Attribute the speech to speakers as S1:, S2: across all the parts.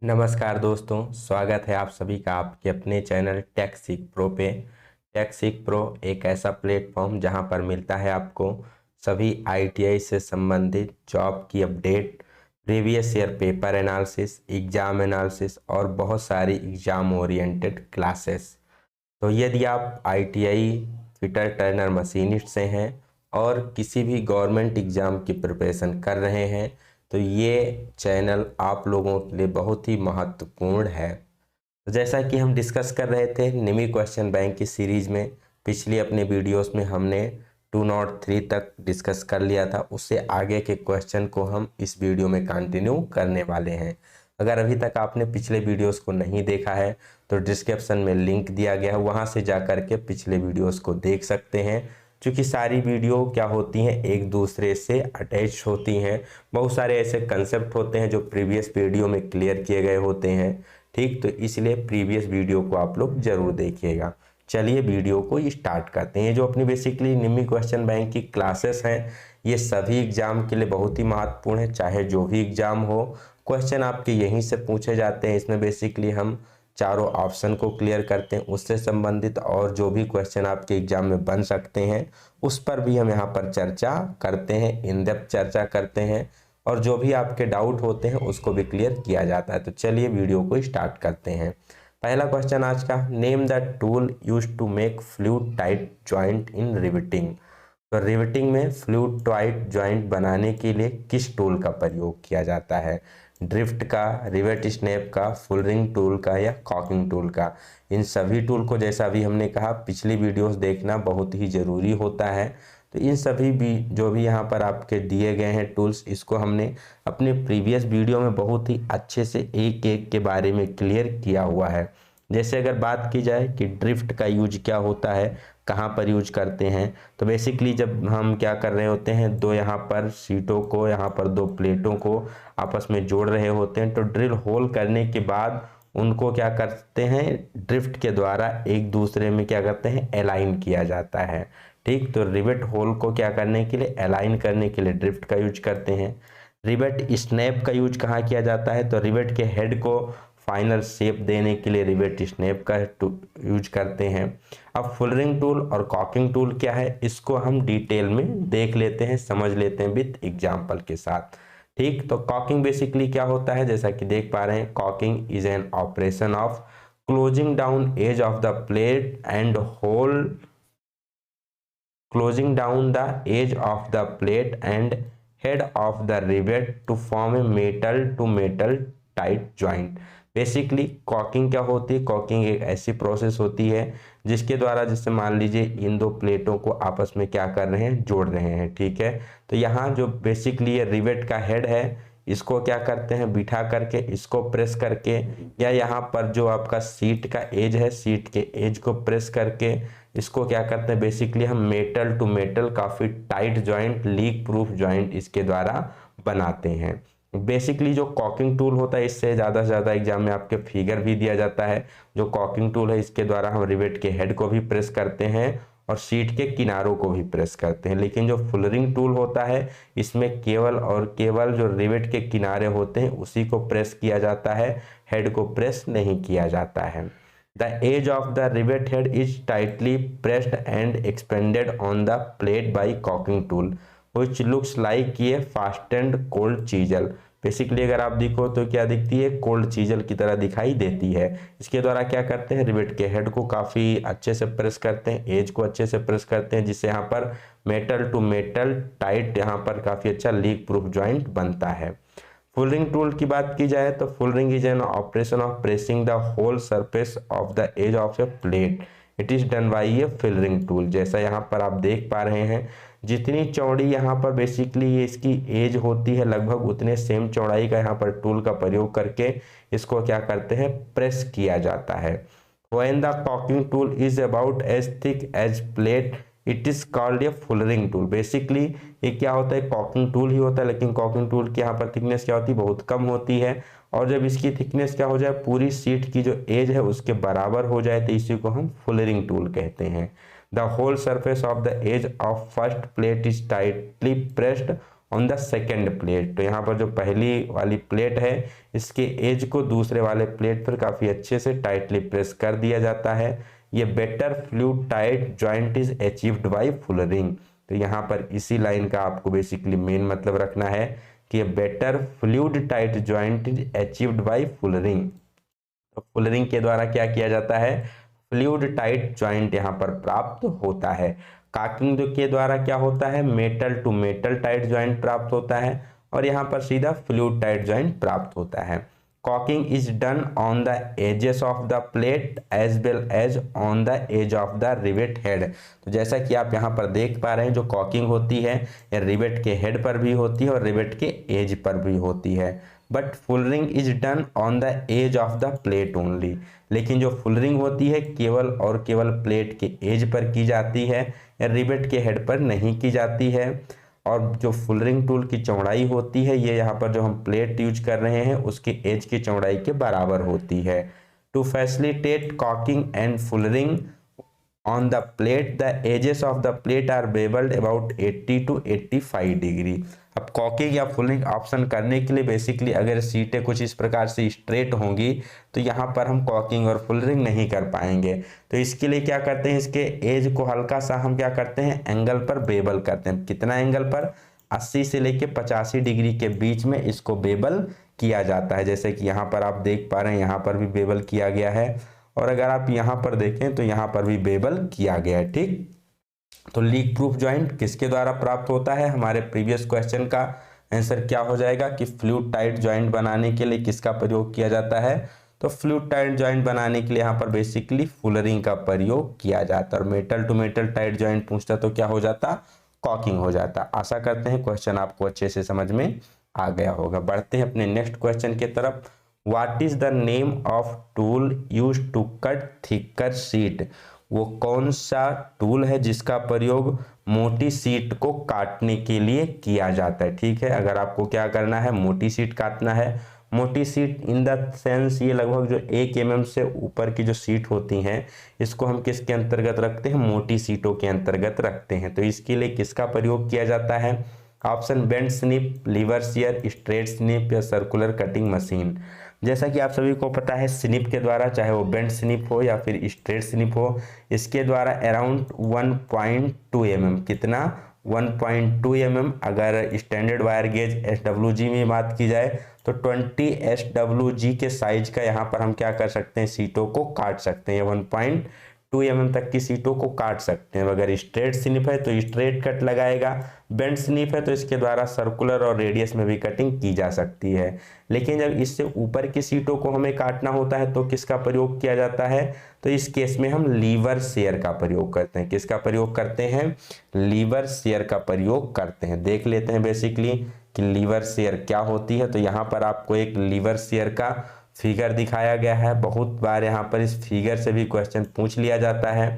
S1: नमस्कार दोस्तों, स्वागत है आप सभी का आपके अपने चैनल टेक सीख प्रो पे। टेक सीख प्रो एक ऐसा प्लेटफॉर्म जहां पर मिलता है आपको सभी आईटीआई से संबंधित जॉब की update, previous year paper analysis, exam analysis और बहुत सारी एग्जाम ओरिएंटेड क्लासेस। तो यदि आप आईटीआई फिटर टर्नर मशीनिस्ट से हैं और किसी भी गवर्नमेंट एग्ज़ाम की प्रिपरेशन कर रहे हैं तो ये चैनल आप लोगों के लिए बहुत ही महत्वपूर्ण है। तो जैसा कि हम डिस्कस कर रहे थे निमी क्वेश्चन बैंक की सीरीज़ में, पिछली अपने वीडियोस में हमने 203 तक डिस्कस कर लिया था। उससे आगे के क्वेश्चन को हम इस वीडियो में कंटिन्यू करने वाले हैं। अगर अभी तक आपने पिछले वीडियोस को नहीं देखा है तो डिस्क्रिप्शन में लिंक दिया गया है, वहां से जा कर के पिछले वीडियोस को देख सकते हैं। क्योंकि सारी वीडियो क्या होती हैं, एक दूसरे से अटैच होती हैं। बहुत सारे ऐसे कंसेप्ट होते हैं जो प्रीवियस वीडियो में क्लियर किए गए होते हैं। ठीक, तो इसलिए प्रीवियस वीडियो को आप लोग जरूर देखिएगा। चलिए वीडियो को स्टार्ट करते हैं। जो अपनी बेसिकली निमी क्वेश्चन बैंक की क्लासेस हैं, ये सभी एग्जाम के लिए बहुत ही महत्वपूर्ण है। चाहे जो भी एग्जाम हो, क्वेश्चन आपके यहीं से पूछे जाते हैं। इसमें बेसिकली हम चारों ऑप्शन को क्लियर करते हैं, उससे संबंधित और जो भी क्वेश्चन आपके एग्जाम में बन सकते हैं उस पर भी हम यहाँ पर चर्चा करते हैं, इन डेप्थ चर्चा करते हैं और जो भी आपके डाउट होते हैं उसको भी क्लियर किया जाता है। तो चलिए वीडियो को स्टार्ट करते हैं। पहला क्वेश्चन आज का, name the tool used to make fluid tight joint in riveting. तो रिवेटिंग में फ्लूइड टाइट जॉइंट बनाने के लिए किस टूल का प्रयोग किया जाता है? ड्रिफ्ट का, रिवेट स्नैप का, फुल रिंग टूल का या कॉकिंग टूल का? इन सभी टूल को, जैसा अभी हमने कहा, पिछली वीडियोस देखना बहुत ही ज़रूरी होता है। तो इन सभी भी जो भी यहाँ पर आपके दिए गए हैं टूल्स, इसको हमने अपने प्रीवियस वीडियो में बहुत ही अच्छे से एक एक के बारे में क्लियर किया हुआ है। जैसे अगर बात की जाए कि ड्रिफ्ट का यूज क्या होता है, कहाँ पर यूज करते हैं, तो बेसिकली जब हम क्या कर रहे होते हैं, दो यहाँ पर सीटों को, यहाँ पर दो प्लेटों को आपस में जोड़ रहे होते हैं, तो ड्रिल होल करने के बाद उनको क्या करते हैं, ड्रिफ्ट के द्वारा एक दूसरे में क्या करते हैं, अलाइन किया जाता है। ठीक, तो रिवेट होल को क्या करने के लिए, अलाइन करने के लिए ड्रिफ्ट का यूज करते हैं। रिवेट स्नैप का यूज कहाँ किया जाता है, तो रिवेट के हेड को फाइनल शेप देने के लिए रिवेट स्नैप का यूज करते हैं। अब फुल रिंग टूल और कॉकिंग टूल क्या है, इसको हम डिटेल में देख लेते हैं, समझ लेते हैं विद एग्जाम्पल के साथ। ठीक, तो कॉकिंग बेसिकली क्या होता है, जैसा कि देख पा रहे हैं, caulking is an operation of closing down edge of the plate and hole, closing down the edge of the plate and head of the rivet to form a metal to metal tight joint। Basically caulking क्या होती है, caulking एक ऐसी process होती है जिसके द्वारा, जिससे मान लीजिए इन दो प्लेटों को आपस में क्या कर रहे हैं, जोड़ रहे हैं। ठीक है, तो यहाँ जो बेसिकली ये रिवेट का हेड है, इसको क्या करते हैं, बिठा करके इसको प्रेस करके, या यहाँ पर जो आपका सीट का एज है, सीट के एज को प्रेस करके इसको क्या करते हैं, बेसिकली हम मेटल टू मेटल काफ़ी tight joint, leak proof joint इसके द्वारा बनाते हैं। बेसिकली जो कॉकिंग टूल होता है, इससे ज़्यादा से ज़्यादा एग्जाम में आपके फिगर भी दिया जाता है। जो कॉकिंग टूल है, इसके द्वारा हम रिवेट के हेड को भी प्रेस करते हैं और सीट के किनारों को भी प्रेस करते हैं। लेकिन जो फुलरिंग टूल होता है, इसमें केवल और केवल जो रिवेट के किनारे होते हैं उसी को प्रेस किया जाता है, हेड को प्रेस नहीं किया जाता है। The edge of the rivet head is tightly pressed and expanded on the plate by cocking tool, which looks like a fastened cold chisel। Basically अगर आप देखो तो क्या दिखती है, कोल्ड चीजल की तरह दिखाई देती है। इसके द्वारा क्या करते हैं, रिवेट के हेड को काफ़ी अच्छे से प्रेस करते हैं, एज को अच्छे से प्रेस करते हैं, जिससे यहाँ पर मेटल टू मेटल टाइट, यहाँ पर काफ़ी अच्छा लीक प्रूफ जॉइंट बनता है। फुल रिंग टूल की बात की जाए तो fullering is an operation of pressing the whole surface of the edge of a plate. It is done by a fullering tool. जैसा यहाँ पर आप देख पा रहे हैं, जितनी चौड़ी यहाँ पर बेसिकली ये इसकी एज होती है, लगभग उतने सेम चौड़ाई का यहाँ पर टूल का प्रयोग करके इसको क्या करते हैं, प्रेस किया जाता है। When the caulking tool is about as thick as plate, it is called a fullering tool. Basically ये क्या होता है, कॉकिंग टूल ही होता है, लेकिन कॉकिंग टूल की यहाँ पर थिकनेस क्या होती है, बहुत कम होती है। और जब इसकी थिकनेस क्या हो जाए, पूरी सीट की जो एज है उसके बराबर हो जाए, तो इसी को हम फुलरिंग टूल कहते हैं। The whole surface of the edge of first plate is tightly pressed on the second plate. तो यहाँ पर जो पहली वाली प्लेट है इसके एज को दूसरे वाले प्लेट पर काफ़ी अच्छे से टाइटली प्रेस कर दिया जाता है। ये better fluid tight joint is achieved by fullering. तो यहाँ पर इसी लाइन का आपको बेसिकली मेन मतलब रखना है कि better fluid tight joint is achieved by fullering. तो फुलरिंग के द्वारा क्या किया जाता है, फ्लूइड टाइट जॉइंट यहाँ पर प्राप्त होता है। काकिंग के द्वारा क्या होता है, metal to metal tight joint प्राप्त होता है और यहाँ पर सीधा फ्लूइड टाइट जॉइंट प्राप्त होता है। Caulking is done on the edges of the plate as well as on the edge of the rivet head. तो जैसा कि आप यहाँ पर देख पा रहे हैं, जो कॉकिंग होती है ये रिवेट के हेड पर भी होती है और रिवेट के एज पर भी होती है। But fullering is done on the edge of the plate only. लेकिन जो फुलरिंग होती है केवल और केवल प्लेट के एज पर की जाती है या रिवेट के हेड पर नहीं की जाती है। और जो फुलरिंग टूल की चौड़ाई होती है ये यहाँ पर जो हम प्लेट यूज कर रहे हैं उसके एज की चौड़ाई के बराबर होती है। To facilitate caulking and fullering on the plate the edges of the plate are beveled about 80 to 85 degree. अब कॉकिंग या फुलिंग ऑप्शन करने के लिए बेसिकली अगर सीटें कुछ इस प्रकार से स्ट्रेट होंगी तो यहाँ पर हम कॉकिंग और फुलरिंग नहीं कर पाएंगे। तो इसके लिए क्या करते हैं, इसके एज को हल्का सा हम क्या करते हैं एंगल पर बेबल करते हैं। कितना एंगल पर, 80 से लेके 85 डिग्री के बीच में इसको बेबल किया जाता है। जैसे कि यहाँ पर आप देख पा रहे हैं यहाँ पर भी बेबल किया गया है और अगर आप यहाँ पर देखें तो यहाँ पर भी बेबल किया गया है। ठीक, तो लीक प्रूफ जॉइंट किसके द्वारा प्राप्त होता है, हमारे प्रीवियस क्वेश्चन का आंसर क्या हो जाएगा कि फ्लूइड टाइट जॉइंट बनाने के लिए किसका प्रयोग किया जाता है। तो फ्लूइड टाइट जॉइंट बनाने के लिए यहाँ पर बेसिकली फुलरिंग का प्रयोग किया जाता है और metal to metal tight joint पूछता तो क्या हो जाता, कॉकिंग हो जाता। आशा करते हैं क्वेश्चन आपको अच्छे से समझ में आ गया होगा। बढ़ते हैं अपने नेक्स्ट क्वेश्चन की तरफ। What is the name of tool used to cut thicker sheet? वो कौन सा टूल है जिसका प्रयोग मोटी सीट को काटने के लिए किया जाता है। ठीक है, अगर आपको क्या करना है मोटी सीट काटना है, मोटी सीट इन द सेंस ये लगभग जो 1 mm से ऊपर की जो सीट होती हैं इसको हम किसके अंतर्गत रखते हैं, मोटी सीटों के अंतर्गत रखते हैं। तो इसके लिए किसका प्रयोग किया जाता है, option bend snip, lever shear, straight snip या सर्कुलर कटिंग मशीन। जैसा कि आप सभी को पता है स्निप के द्वारा, चाहे वो बेंड स्निप हो या फिर स्ट्रेट स्निप हो, इसके द्वारा अराउंड 1.2 mm, कितना 1.2 mm अगर स्टैंडर्ड वायर गेज SWG में बात की जाए तो 20 SWG के साइज का यहाँ पर हम क्या कर सकते हैं, सीटों को काट सकते हैं। 1.2 mm तक की सीटों को काट सकते हैं। अगर स्ट्रेट स्निप है तो स्ट्रेट कट लगाएगा, बेंड स्निप है तो इसके द्वारा सर्कुलर और रेडियस में भी कटिंग की जा सकती है। लेकिन जब इससे ऊपर की सीटों को हमें काटना होता है तो किसका प्रयोग किया जाता है, तो इस केस में हम लीवर शेयर का प्रयोग करते हैं। किसका प्रयोग करते हैं, लीवर शेयर का प्रयोग करते हैं। देख लेते हैं बेसिकली कि लीवर शेयर क्या होती है। तो यहाँ पर आपको एक लीवर शेयर का फिगर दिखाया गया है। बहुत बार यहाँ पर इस फिगर से भी क्वेश्चन पूछ लिया जाता है।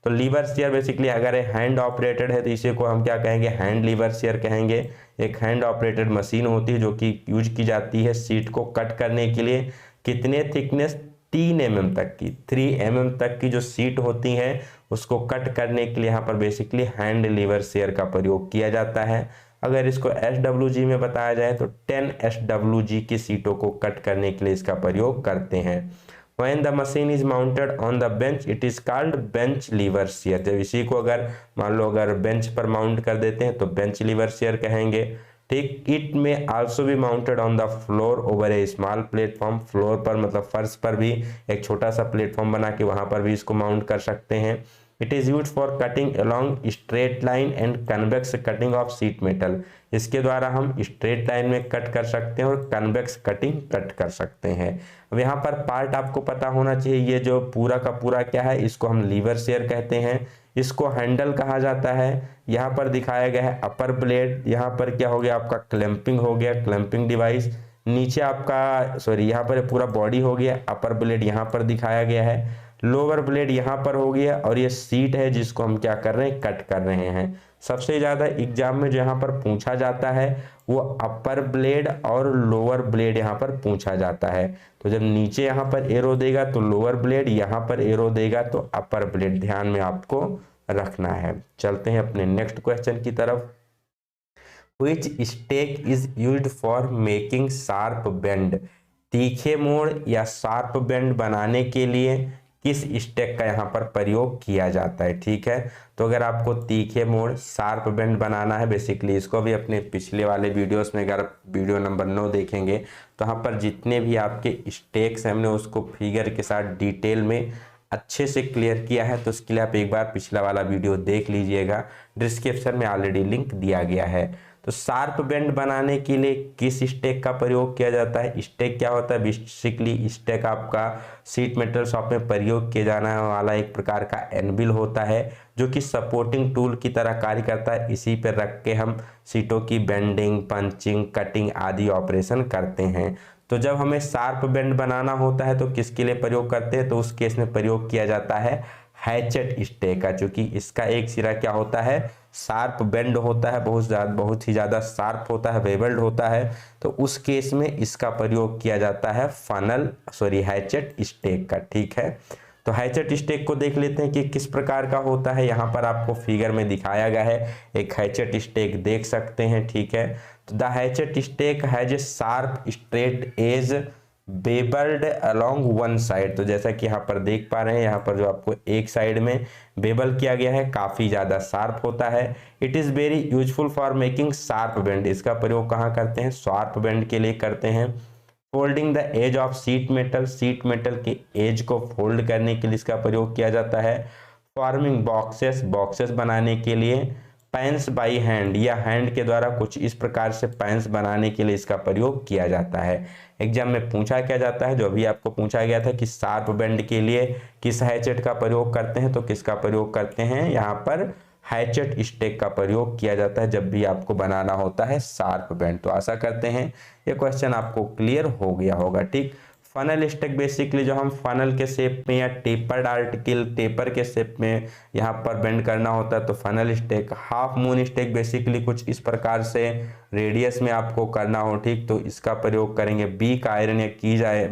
S1: तो लीवर शेयर बेसिकली अगर हैंड ऑपरेटेड है तो इसी को हम क्या कहेंगे, हैंड लीवर शेयर कहेंगे। एक हैंड ऑपरेटेड मशीन होती है जो कि यूज की जाती है सीट को कट करने के लिए। कितने थिकनेस, 3 mm तक की, 3 mm तक की जो सीट होती है उसको कट करने के लिए यहाँ पर बेसिकली हैंड लीवर शेयर का प्रयोग किया जाता है। अगर इसको SWG में बताया जाए तो 10 SWG की सीटों को कट करने के लिए इसका प्रयोग करते हैं। When the machine is mounted on the bench, it is called bench lever shear। जब इसी को अगर मान लो अगर बेंच पर माउंट कर देते हैं तो बेंच लीवर शेयर कहेंगे। ठीक, इट में आल्सो भी mounted on the floor over A small platform. Floor पर मतलब फर्श पर भी एक छोटा सा प्लेटफॉर्म बना के वहां पर भी इसको माउंट कर सकते हैं। It is use for cutting along straight line and convex cutting of sheet metal. इसके द्वारा हम स्ट्रेट लाइन में कट कर सकते हैं और कन्वेक्स कटिंग कट कर सकते हैं। अब यहाँ पर पार्ट आपको पता होना चाहिए, ये जो पूरा का पूरा क्या है, इसको हम लीवर शेयर कहते हैं। इसको हैंडल कहा जाता है। यहाँ पर दिखाया गया है अपर ब्लेड, यहाँ पर क्या हो गया आपका क्लैंपिंग हो गया, क्लैंपिंग डिवाइस। नीचे आपका यहाँ पर पूरा बॉडी हो गया, अपर ब्लेड यहाँ पर दिखाया गया है, लोअर ब्लेड यहाँ पर हो गया और ये सीट है जिसको हम क्या कर रहे हैं, कट कर रहे हैं। सबसे ज्यादा एग्जाम में जो यहाँ पर पूछा जाता है वो अपर ब्लेड और लोअर ब्लेड यहाँ पर पूछा जाता है। तो जब नीचे यहाँ पर एरो देगा तो लोअर ब्लेड, यहाँ पर एरो देगा तो अपर ब्लेड, ध्यान में आपको रखना है। चलते हैं अपने नेक्स्ट क्वेश्चन की तरफ। Which stake is used for making sharp bend? तीखे मोड़ या शार्प बेंड बनाने के लिए किस स्टेक का यहाँ पर प्रयोग किया जाता है? ठीक है, तो अगर आपको तीखे मोड़ शार्प बेंड बनाना है, बेसिकली इसको भी अपने पिछले वाले वीडियोस में अगर वीडियो नंबर 9 देखेंगे तो यहाँ पर जितने भी आपके स्टेक्स हैं हमने उसको फिगर के साथ डिटेल में अच्छे से क्लियर किया है, तो उसके लिए आप एक बार पिछला वाला वीडियो देख लीजिएगा, डिस्क्रिप्शन में ऑलरेडी लिंक दिया गया है। तो शार्प बेंड बनाने के लिए किस स्टेक का प्रयोग किया जाता है? स्टेक क्या होता है? बेसिकली स्टेक आपका सीट मेटल शॉप में प्रयोग किया जाने वाला एक प्रकार का एनविल होता है जो कि सपोर्टिंग टूल की तरह कार्य करता है। इसी पर रख के हम सीटों की बेंडिंग, पंचिंग, कटिंग आदि ऑपरेशन करते हैं। तो जब हमें शार्प बेंड बनाना होता है तो किसके लिए प्रयोग करते हैं? तो उस केस में प्रयोग किया जाता है हैचेट स्टेक का, क्योंकि इसका एक सिरा क्या होता है? शार्प बेंड होता है, बहुत ही ज़्यादा शार्प होता है, बेवल्ड होता है। तो उस केस में इसका प्रयोग किया जाता है हैचेट स्टेक का। ठीक है, तो हैचेट स्टेक को देख लेते हैं कि किस प्रकार का होता है। यहाँ पर आपको फिगर में दिखाया गया है, एक हैचेट स्टेक देख सकते हैं। ठीक है, तो the hatchet stake has a sharp straight edge bevelled along one side. तो जैसा कि यहाँ पर देख पा रहे हैं, यहाँ पर जो आपको एक साइड में बेबल किया गया है काफी ज्यादा शार्प होता है। It is very useful for making sharp bend. इसका प्रयोग कहाँ करते हैं? शार्प बेंड के लिए करते हैं। Folding the edge of sheet metal, sheet metal के एज को फोल्ड करने के लिए इसका प्रयोग किया जाता है। फॉर्मिंग बॉक्सेस, बॉक्सेस बनाने के लिए। पैंस बाई हैंड, या हैंड के द्वारा कुछ इस प्रकार से पैंस बनाने के लिए इसका प्रयोग किया जाता है। एग्जाम में पूछा क्या जाता है, जो अभी आपको पूछा गया था कि शार्प बेंड के लिए किस हैचेट का प्रयोग करते हैं, तो किसका प्रयोग करते हैं? यहाँ पर हैचेट स्टेक का प्रयोग किया जाता है जब भी आपको बनाना होता है शार्प बेंड। तो आशा करते हैं ये क्वेश्चन आपको क्लियर हो गया होगा। ठीक, फनल स्टेक बेसिकली जो हम फनल के शेप में या टेपर्ड आर्टिकल टेपर के शेप में यहाँ पर बेंड करना होता है तो funnel stake. Half moon stake basically कुछ इस प्रकार से रेडियस में आपको करना हो, ठीक, तो इसका प्रयोग करेंगे। बीक आयरन या की जाए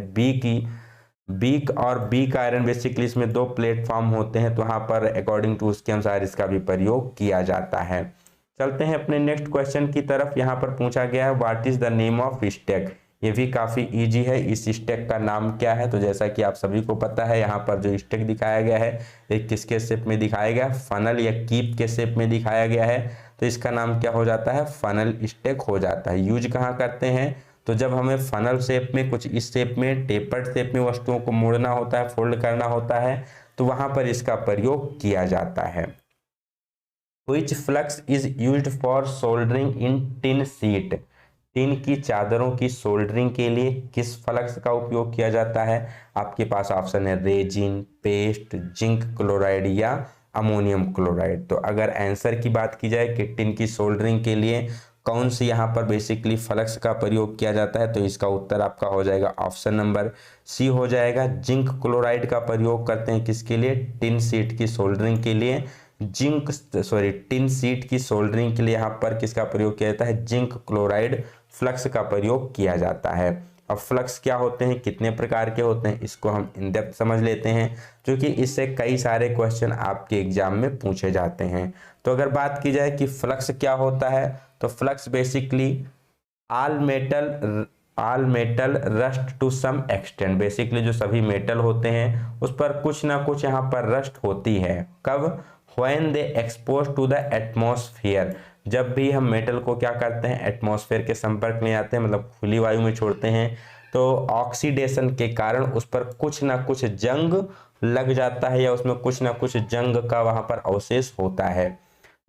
S1: बीक और बीक आयरन बेसिकली इसमें दो प्लेटफॉर्म होते हैं, तो वहां पर अकॉर्डिंग टू उसके अनुसार इसका भी प्रयोग किया जाता है। चलते हैं अपने नेक्स्ट क्वेश्चन की तरफ। यहाँ पर पूछा गया है what is the name of stake. ये भी काफी इजी है। इस स्टेक का नाम क्या है? तो जैसा कि आप सभी को पता है, यहाँ पर जो स्टेक दिखाया गया है एक किसके शेप में दिखाया गया है? फनल या कीप के शेप में दिखाया गया है। तो इसका नाम क्या हो जाता है? फनल स्टेक हो जाता है। यूज कहाँ करते हैं? तो जब हमें फनल शेप में कुछ इस शेप में टेपर्ड शेप में वस्तुओं को मोड़ना होता है, फोल्ड करना होता है, तो वहां पर इसका प्रयोग किया जाता है। Which flux is used for soldering in tin sheet? Tin की चादरों की सोल्डरिंग के लिए किस फ्लक्स का उपयोग किया जाता है? आपके पास ऑप्शन है रेजिन, पेस्ट, जिंक क्लोराइड या अमोनियम क्लोराइड। तो अगर आंसर की बात की जाए कि टिन की सोल्डरिंग के लिए कौन सी यहाँ पर बेसिकली फ्लक्स का प्रयोग किया जाता है, तो इसका उत्तर आपका हो जाएगा ऑप्शन नंबर सी हो जाएगा। जिंक क्लोराइड का प्रयोग करते हैं किसके लिए? टिन शीट की सोल्डरिंग के लिए। टिन शीट की सोल्डरिंग के लिए यहाँ पर किसका प्रयोग किया जाता है? जिंक क्लोराइड फ्लक्स का प्रयोग किया जाता है। अब फ्लक्स क्या होते हैं, कितने प्रकार के होते हैं, इसको हम इन डेप्थ समझ लेते हैं, क्योंकि इससे कई सारे क्वेश्चन आपके एग्जाम में पूछे जाते हैं। तो अगर बात की जाए कि फ्लक्स क्या होता है, तो flux basically all metal rust to some extent. Basically जो सभी मेटल होते हैं उस पर कुछ ना कुछ यहाँ पर रस्ट होती है। कब? When they expose to the atmosphere. जब भी हम मेटल को क्या करते हैं? एटमॉस्फेयर के संपर्क में आते हैं, मतलब खुली वायु में छोड़ते हैं, तो ऑक्सीडेशन के कारण उस पर कुछ ना कुछ जंग लग जाता है या उसमें कुछ ना कुछ जंग का वहां पर अवशेष होता है।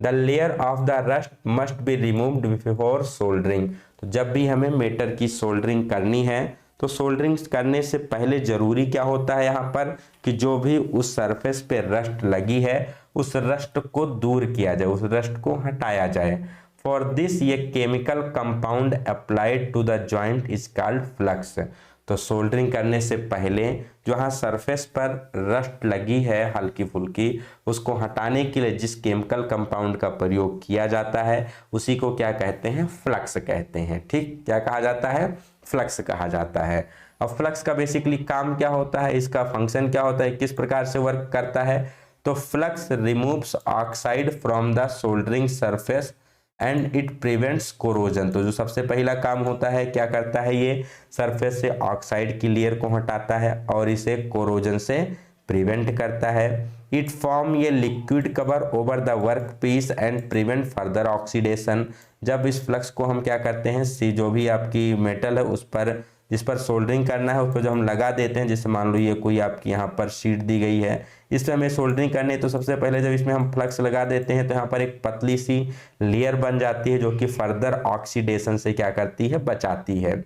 S1: The layer of the rust must be removed before soldering. तो जब भी हमें मेटल की सोल्डरिंग करनी है तो सोल्डरिंग करने से पहले जरूरी क्या होता है यहाँ पर कि जो भी उस सरफेस पे रस्ट लगी है उस रस्ट को दूर किया जाए, उस रस्ट को हटाया जाए। फॉर दिस ये chemical compound applied to the joint is called flux. तो सोल्डरिंग करने से पहले जहाँ सरफेस पर रस्ट लगी है हल्की फुल्की, उसको हटाने के लिए जिस केमिकल कंपाउंड का प्रयोग किया जाता है उसी को क्या कहते हैं? फ्लक्स कहते हैं। ठीक, क्या कहा जाता है? फ्लक्स कहा जाता है। अब फ्लक्स का बेसिकली काम क्या होता है, इसका फंक्शन क्या होता है, किस प्रकार से वर्क करता है? तो flux removes oxide from the soldering surface and it prevents corrosion. तो जो सबसे पहला काम होता है, क्या करता है, ये सरफेस से ऑक्साइड की लेयर को हटाता है और इसे कोरोजन से प्रिवेंट करता है। इट फॉर्म ये liquid cover over the work piece and prevent further oxidation. जब इस फ्लक्स को हम क्या करते हैं, जो भी आपकी मेटल है उस पर, जिस पर सोल्डरिंग करना है उस पर जो हम लगा देते हैं, जैसे मान लो ये कोई आपकी यहाँ पर शीट दी गई है, इस पर हमें सोल्डरिंग करनी है, तो सबसे पहले जब इसमें हम फ्लक्स लगा देते हैं तो यहाँ पर एक पतली सी लेयर बन जाती है जो कि फर्दर ऑक्सीडेशन से क्या करती है, बचाती है।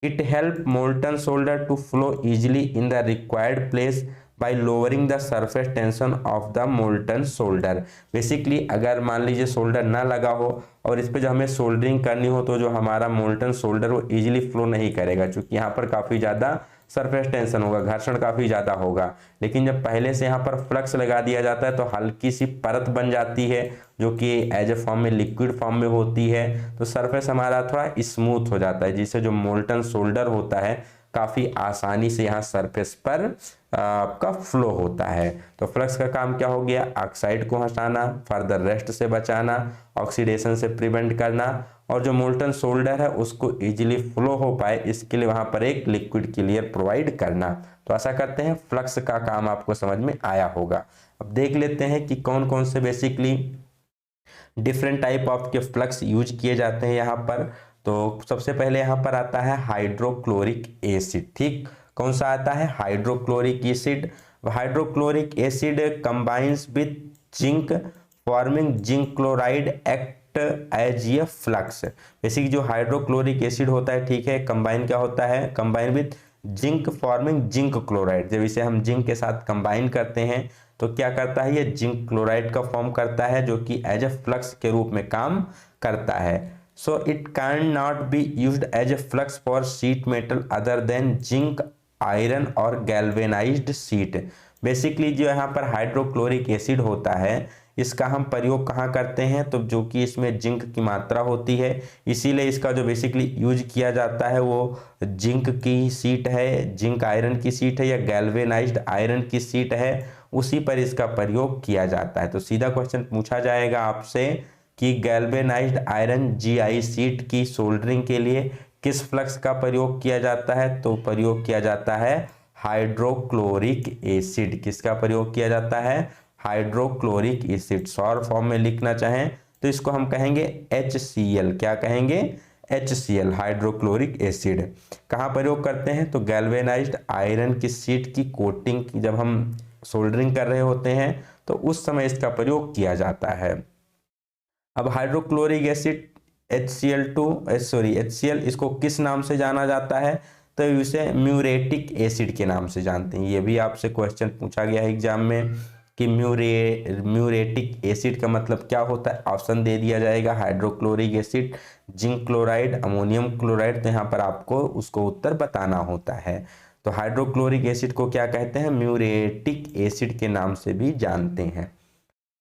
S1: It help molten solder to flow easily in the required place by lowering the surface tension of the molten solder. Basically अगर मान लीजिए सोल्डर ना लगा हो और इस पे जो हमें सोल्डरिंग करनी हो, तो जो हमारा मोल्टन सोल्डर वो इजीली फ्लो नहीं करेगा, क्योंकि यहाँ पर काफ़ी ज़्यादा सरफेस टेंशन होगा, घर्षण काफ़ी ज़्यादा होगा। लेकिन जब पहले से यहाँ पर फ्लक्स लगा दिया जाता है तो हल्की सी परत बन जाती है जो कि एज ए फॉर्म में, लिक्विड फॉर्म में होती है, तो सरफेस हमारा थोड़ा स्मूथ हो जाता है, जिससे जो मोल्टन सोल्डर होता है काफ़ी आसानी से यहाँ सरफेस पर आपका फ्लो होता है। तो फ्लक्स का काम क्या हो गया, ऑक्साइड को हटाना, फर्दर रेस्ट से बचाना, ऑक्सीडेशन से प्रिवेंट करना, और जो मोल्टन सोल्डर है उसको इजीली फ्लो हो पाए इसके लिए वहां पर एक लिक्विड की लेयर प्रोवाइड करना। तो ऐसा करते हैं, फ्लक्स का काम आपको समझ में आया होगा। अब देख लेते हैं कि कौन कौन से बेसिकली डिफरेंट टाइप ऑफ के फ्लक्स यूज किए जाते हैं यहाँ पर। तो सबसे पहले यहाँ पर आता है हाइड्रोक्लोरिक एसिड। ठीक, कौन सा आता है, hydrochloric acid. Hydrochloric acid combines with zinc forming zinc chloride act as a flux. Basic जो हाइड्रोक्लोरिक एसिड होता है, ठीक है, कंबाइन क्या होता है, combine with zinc forming zinc chloride. जब इसे हम जिंक के साथ कंबाइन करते हैं तो क्या करता है, ये जिंक क्लोराइड का फॉर्म करता है जो कि एज ए फ्लक्स के रूप में काम करता है। So it can not be used as a flux for sheet metal other than zinc iron और गैल्वेनाइज्ड शीट। बेसिकली जो यहाँ पर हाइड्रोक्लोरिक एसिड होता है, इसका हम प्रयोग कहाँ करते हैं, तो जो कि इसमें जिंक की मात्रा होती है, इसीलिए इसका जो बेसिकली यूज किया जाता है वो जिंक की शीट है, जिंक आयरन की शीट है या गैल्वेनाइज्ड आयरन की शीट है, उसी पर इसका प्रयोग किया जाता है। तो सीधा क्वेश्चन पूछा जाएगा आपसे कि गैल्वेनाइज्ड आयरन जीआई शीट की सोल्डरिंग के लिए किस फ्लक्स का प्रयोग किया जाता है, तो प्रयोग किया जाता है हाइड्रोक्लोरिक एसिड। किसका प्रयोग किया जाता है, हाइड्रोक्लोरिक एसिड। शॉर्ट फॉर्म में लिखना चाहें तो इसको हम कहेंगे HCl। क्या कहेंगे, HCl, हाइड्रोक्लोरिक एसिड। कहाँ प्रयोग करते हैं, तो गैल्वेनाइज्ड आयरन की शीट की कोटिंग की जब हम सोल्डरिंग कर रहे होते हैं तो उस समय इसका प्रयोग किया जाता है। अब हाइड्रोक्लोरिक एसिड HCl, इसको किस नाम से जाना जाता है, तो इसे म्यूरेटिक एसिड के नाम से जानते हैं। ये भी आपसे क्वेश्चन पूछा गया है एग्जाम में कि म्यूरेटिक एसिड का मतलब क्या होता है। ऑप्शन दे दिया जाएगा, hydrochloric acid, zinc chloride, ammonium chloride. तो यहाँ पर आपको उसको उत्तर बताना होता है। तो हाइड्रोक्लोरिक एसिड को क्या कहते हैं, म्यूरेटिक एसिड के नाम से भी जानते हैं।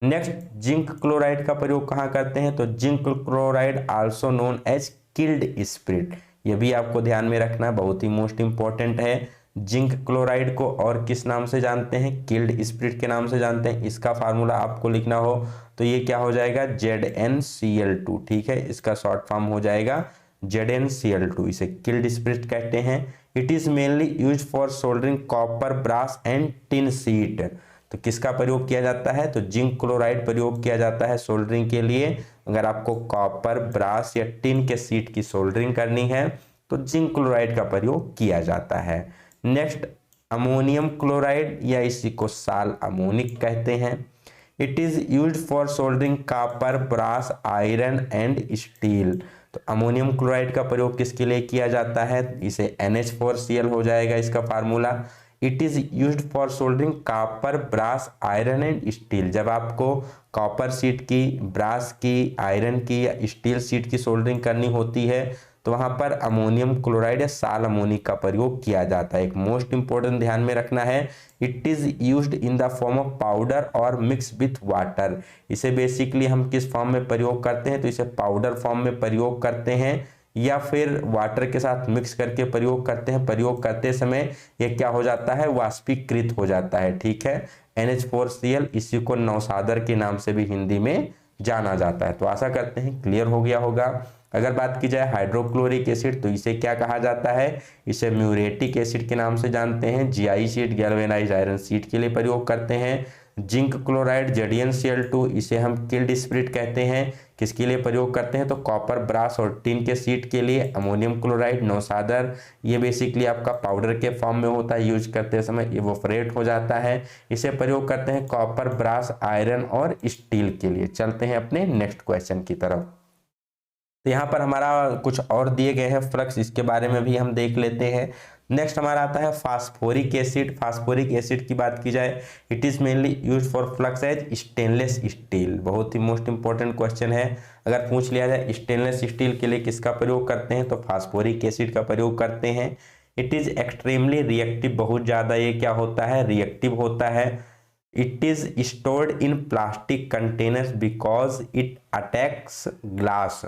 S1: नेक्स्ट, जिंक क्लोराइड का प्रयोग कहाँ करते हैं, तो zinc chloride also known as killed spirit. ये भी आपको ध्यान में रखना, बहुत ही मोस्ट इंपॉर्टेंट है। जिंक क्लोराइड को और किस नाम से जानते हैं, किल्ड स्पिरिट के नाम से जानते हैं। इसका फार्मूला आपको लिखना हो तो ये क्या हो जाएगा, ZnCl2। ठीक है, इसका शॉर्ट फॉर्म हो जाएगा ZnCl2। इसे किल्ड स्पिरिट कहते हैं। It is mainly use for soldering copper, brass and tin sheet. तो किसका प्रयोग किया जाता है, तो जिंक क्लोराइड प्रयोग किया जाता है सोल्डरिंग के लिए। अगर आपको कॉपर, ब्रास या टिन के शीट की सोल्डरिंग करनी है तो जिंक क्लोराइड का प्रयोग किया जाता है। नेक्स्ट, अमोनियम क्लोराइड या इसी को साल अमोनिक कहते हैं। It is used for soldering copper, brass, iron and steel. तो अमोनियम क्लोराइड का प्रयोग किसके लिए किया जाता है, इसे NH4Cl हो जाएगा इसका formula. It is used for soldering copper, brass, iron and steel. जब आपको कॉपर शीट की, ब्रास की, आयरन की या स्टील शीट की सोल्डरिंग करनी होती है तो वहां पर अमोनियम क्लोराइड या साल अमोनिक का प्रयोग किया जाता है। एक मोस्ट इंपोर्टेंट ध्यान में रखना है, it is used in the form of powder और मिक्स विथ वाटर। इसे बेसिकली हम किस फॉर्म में प्रयोग करते हैं, तो इसे पाउडर फॉर्म में प्रयोग करते हैं या फिर वाटर के साथ मिक्स करके प्रयोग करते हैं। प्रयोग करते समय ये क्या हो जाता है, वाष्पीकृत हो जाता है। ठीक है, NH4Cl, इसी को नौसादर के नाम से भी हिंदी में जाना जाता है। तो आशा करते हैं क्लियर हो गया होगा। अगर बात की जाए हाइड्रोक्लोरिक एसिड तो इसे क्या कहा जाता है, इसे म्यूरेटिक एसिड के नाम से जानते हैं। GI sheet galvanised iron sheet के लिए प्रयोग करते हैं। जिंक क्लोराइड ZnCl2 इसे हम किल्ड स्पिरिट कहते हैं, किसके लिए प्रयोग करते हैं तो कॉपर ब्रास और टिन के शीट के लिए। अमोनियम क्लोराइड नौसादर, ये बेसिकली आपका पाउडर के फॉर्म में होता है, यूज करते समय इवोपरेट हो जाता है, इसे प्रयोग करते हैं कॉपर ब्रास आयरन और स्टील के लिए। चलते हैं अपने नेक्स्ट क्वेश्चन की तरफ। तो यहाँ पर हमारा कुछ और दिए गए हैं फ्लक्स, इसके बारे में भी हम देख लेते हैं। नेक्स्ट हमारा आता है फास्फोरिक एसिड। फास्फोरिक एसिड की बात की जाए, it is mainly use for flux as stainless steel. बहुत ही मोस्ट इंपॉर्टेंट क्वेश्चन है, अगर पूछ लिया जाए स्टेनलेस स्टील के लिए किसका प्रयोग करते हैं तो फास्फोरिक एसिड का प्रयोग करते हैं। इट इज एक्सट्रीमली रिएक्टिव, बहुत ज्यादा ये क्या होता है रिएक्टिव होता है। It is stored in plastic containers because it attacks glass.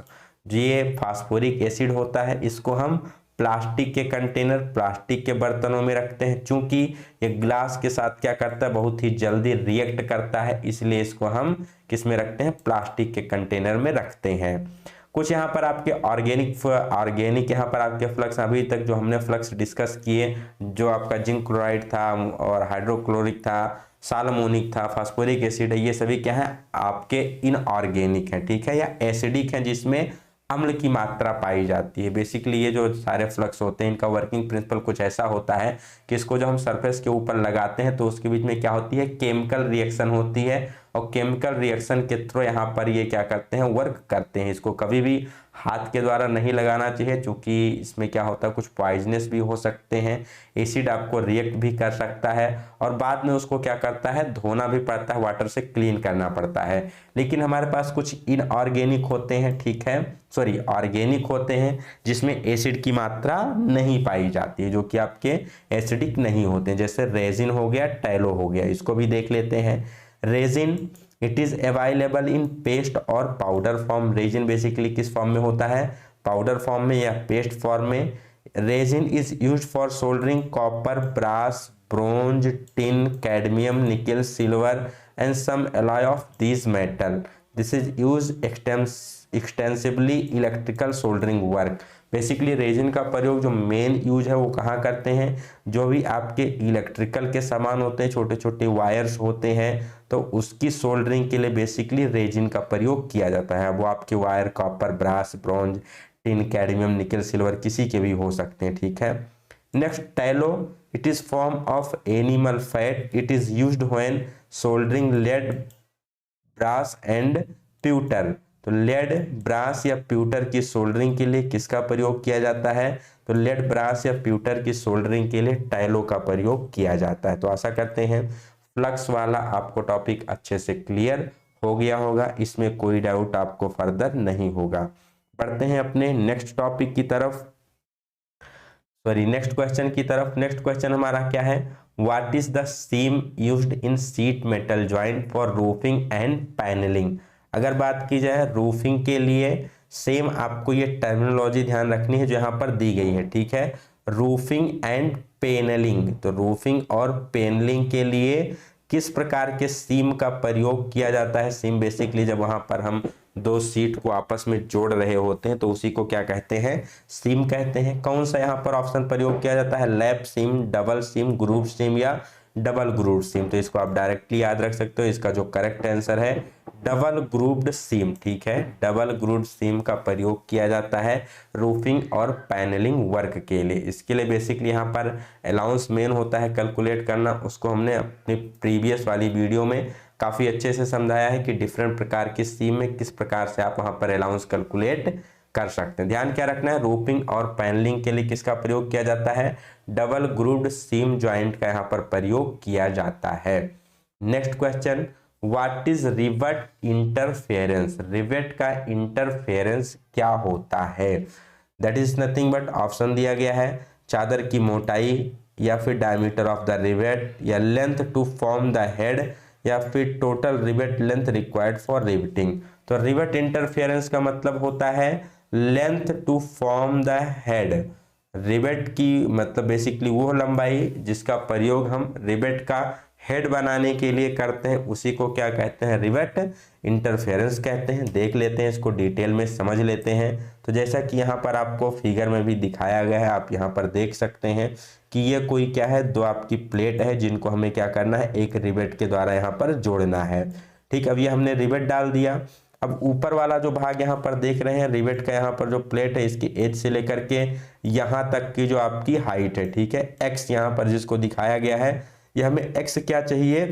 S1: ये फास्फोरिक एसिड होता है, इसको हम प्लास्टिक के कंटेनर प्लास्टिक के बर्तनों में रखते हैं, चूंकि ये ग्लास के साथ क्या करता है बहुत ही जल्दी रिएक्ट करता है, इसलिए इसको हम किस में रखते हैं प्लास्टिक के कंटेनर में रखते हैं। कुछ यहाँ पर आपके ऑर्गेनिक यहाँ पर आपके फ्लक्स, अभी तक जो हमने फ्लक्स डिस्कस किए, जो आपका जिंक क्लोराइड था और हाइड्रोक्लोरिक था, सालमोनिक था, फास्फोरिक एसिड है, ये सभी क्या है आपके इनऑर्गेनिक है, ठीक है, या एसिडिक है जिसमें अम्ल की मात्रा पाई जाती है। बेसिकली ये जो सारे फ्लक्स होते हैं इनका वर्किंग प्रिंसिपल कुछ ऐसा होता है कि इसको जब हम सरफेस के ऊपर लगाते हैं तो उसके बीच में क्या होती है केमिकल रिएक्शन होती है, और केमिकल रिएक्शन के थ्रू यहाँ पर ये क्या करते हैं वर्क करते हैं। इसको कभी भी हाथ के द्वारा नहीं लगाना चाहिए, क्योंकि इसमें क्या होता है कुछ पॉइजनस भी हो सकते हैं, एसिड आपको रिएक्ट भी कर सकता है, और बाद में उसको क्या करता है धोना भी पड़ता है, वाटर से क्लीन करना पड़ता है। लेकिन हमारे पास कुछ इनऑर्गेनिक होते हैं, ठीक है, सॉरी ऑर्गेनिक होते हैं जिसमें एसिड की मात्रा नहीं पाई जाती है, जो कि आपके एसिडिक नहीं होते हैं, जैसे रेजिन हो गया, टैलो हो गया। इसको भी देख लेते हैं। Resin it is available in paste और पाउडर फॉर्म। रेजिन बेसिकली किस फॉर्म में होता है पाउडर फॉर्म में या पेस्ट फॉर्म में। Resin is used for soldering copper brass bronze tin cadmium nickel silver and some alloy of these metal. This is used extensively electrical soldering work. Basically resin का प्रयोग जो main use है वो कहाँ करते हैं, जो भी आपके इलेक्ट्रिकल के सामान होते हैं, छोटे छोटे वायर्स होते हैं, तो उसकी सोल्डरिंग के लिए बेसिकली रेजिन का प्रयोग किया जाता है। वो आपके wire copper brass bronze tin cadmium nickel silver किसी के भी हो सकते हैं, ठीक है। Next tallow, it is form of animal fat. It is used when soldering lead brass and pewter. तो लेड ब्रास या प्यूटर की सोल्डरिंग के लिए किसका प्रयोग किया जाता है तो लेड ब्रास या प्यूटर की सोल्डरिंग के लिए टैलो का प्रयोग किया जाता है। तो आशा करते हैं फ्लक्स वाला आपको टॉपिक अच्छे से क्लियर हो गया होगा, इसमें कोई डाउट आपको फर्दर नहीं होगा। बढ़ते हैं अपने नेक्स्ट टॉपिक की तरफ, सॉरी नेक्स्ट क्वेश्चन की तरफ। नेक्स्ट क्वेश्चन हमारा क्या है, what is the seam used in sheet metal joint for roofing and panelling. अगर बात की जाए रूफिंग के लिए, सेम आपको ये टर्मिनोलॉजी ध्यान रखनी है जो यहाँ पर दी गई है, ठीक है। रूफिंग एंड पेनलिंग, तो रूफिंग और पेनलिंग के लिए किस प्रकार के सीम का प्रयोग किया जाता है। सीम बेसिकली जब वहां पर हम दो सीट को आपस में जोड़ रहे होते हैं तो उसी को क्या कहते हैं सीम कहते हैं। कौन सा यहाँ पर ऑप्शन प्रयोग किया जाता है, लैप सीम, डबल सीम, ग्रूव सीम या डबल ग्रूव्ड सीम। तो इसको आप डायरेक्टली याद रख सकते हो, इसका जो करेक्ट आंसर है डबल ग्रूव्ड सीम, ठीक है। डबल ग्रूव्ड सीम का प्रयोग किया जाता है रूफिंग और पैनलिंग वर्क के लिए। इसके लिए बेसिकली यहाँ पर अलाउंस मेन होता है कैलकुलेट करना, उसको हमने अपनी प्रीवियस वाली वीडियो में काफ़ी अच्छे से समझाया है कि डिफरेंट प्रकार की सीम में किस प्रकार से आप वहाँ पर अलाउंस कैलकुलेट कर सकते हैं। ध्यान क्या रखना है, रूफिंग और पैनलिंग के लिए किसका प्रयोग किया जाता है, डबल ग्रूव्ड सीम जॉइंट का यहाँ पर प्रयोग किया जाता है। Next question, what is rivet interference. Rivet का इंटरफेरेंस क्या होता है, that is nothing but option दिया गया है, चादर की मोटाई या फिर डायमीटर ऑफ द रिवेट या length to form the head या फिर total rivet length required for riveting. तो रिवेट इंटरफेरेंस का मतलब होता है length to form the head. Rivet की मतलब बेसिकली वो लंबाई जिसका प्रयोग हम रिवेट का हेड बनाने के लिए करते हैं उसी को क्या कहते हैं, रिवेट इंटरफेरेंस कहते हैं। देख लेते हैं इसको डिटेल में, समझ लेते हैं। तो जैसा कि यहाँ पर आपको फिगर में भी दिखाया गया है, आप यहाँ पर देख सकते हैं कि ये कोई क्या है, दो आपकी प्लेट है जिनको हमें क्या करना है, एक रिवेट के द्वारा यहाँ पर जोड़ना है। ठीक, अब ये हमने रिवेट डाल दिया। अब ऊपर वाला जो भाग यहाँ पर देख रहे हैं रिवेट का, यहाँ पर जो प्लेट है इसकी एज से लेकर के यहाँ तक की जो आपकी हाइट है, ठीक है, एक्स यहाँ पर जिसको दिखाया गया है, ये हमें एक्स क्या चाहिए,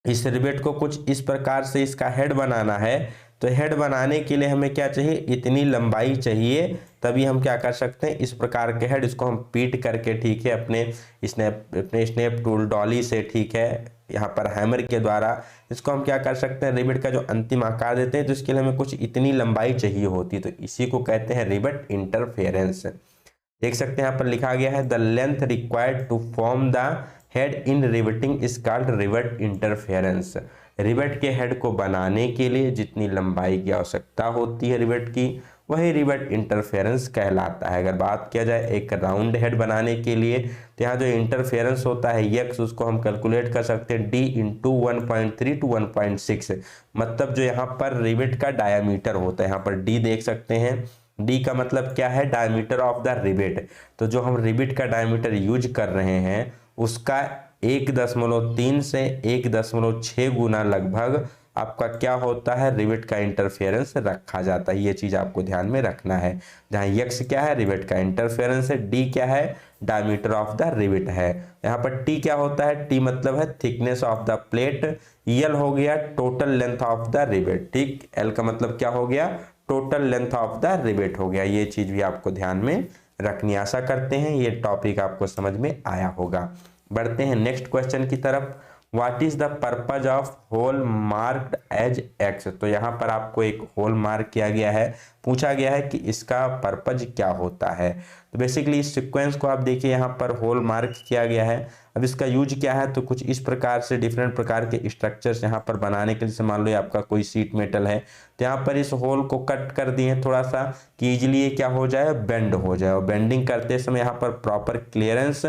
S1: इस रिवेट को कुछ इस प्रकार से इसका हेड बनाना है। तो हेड बनाने के लिए हमें क्या चाहिए, इतनी लंबाई चाहिए, तभी हम क्या कर सकते हैं, इस प्रकार के हेड, इसको हम पीट करके, ठीक है, अपने स्नैप टूल डॉली से, ठीक है, यहाँ पर हैमर के द्वारा इसको हम क्या कर सकते हैं, रिवेट का जो अंतिम आकार देते हैं। तो इसके लिए हमें कुछ इतनी लंबाई चाहिए होती है, तो इसी को कहते हैं रिवेट इंटरफेरेंस। देख सकते हैं यहाँ पर लिखा गया है, the length required to form the head in riveting is called rivet interference. Rivet के हेड को बनाने के लिए जितनी लंबाई की आवश्यकता होती है रिवेट की, वही रिवेट इंटरफेरेंस कहलाता है। अगर बात किया जाए एक राउंड हेड बनाने के लिए, तो यहाँ जो इंटरफेरेंस होता है यक्स, उसको हम कैलकुलेट कर सकते हैं d इंटू 1.3 टू 1.6, मतलब जो यहाँ पर रिवेट का डायामीटर होता है, यहाँ पर d देख सकते हैं, डी का मतलब क्या है, डायमीटर ऑफ द रिवेट। तो जो हम रिवेट का डायमीटर यूज कर रहे हैं उसका 1.3 से 1.6 गुना लगभग आपका क्या होता है, रिवेट का इंटरफेरेंस रखा जाता है। ये चीज आपको ध्यान में रखना है। जहाँ यक्स क्या है, रिवेट का इंटरफेरेंस है, डी क्या है, डायमीटर ऑफ द रिवेट है। यहाँ पर टी क्या होता है, टी मतलब है थिकनेस ऑफ द प्लेट, यल हो गया total length of the rivet, ठीक, एल का मतलब क्या हो गया, total length of the rivet हो गया। ये चीज भी आपको ध्यान में रखनी। आशा करते हैं ये टॉपिक आपको समझ में आया होगा। बढ़ते हैं नेक्स्ट क्वेश्चन की तरफ। What is the purpose of hole marked as X. तो यहाँ पर आपको एक होल मार्क किया गया है, पूछा गया है कि इसका पर्पज क्या होता है। तो बेसिकली इस सीक्वेंस को आप देखिए, यहाँ पर होल मार्क किया गया है। अब इसका यूज क्या है, तो कुछ इस प्रकार से डिफरेंट प्रकार के स्ट्रक्चर्स यहाँ पर बनाने के लिए, जैसे मान लो आपका कोई सीट मेटल है, तो यहाँ पर इस होल को कट कर दिए थोड़ा सा कि इजिली ये क्या हो जाए, बेंड हो जाए, और बेंडिंग करते समय यहाँ पर प्रॉपर क्लियरेंस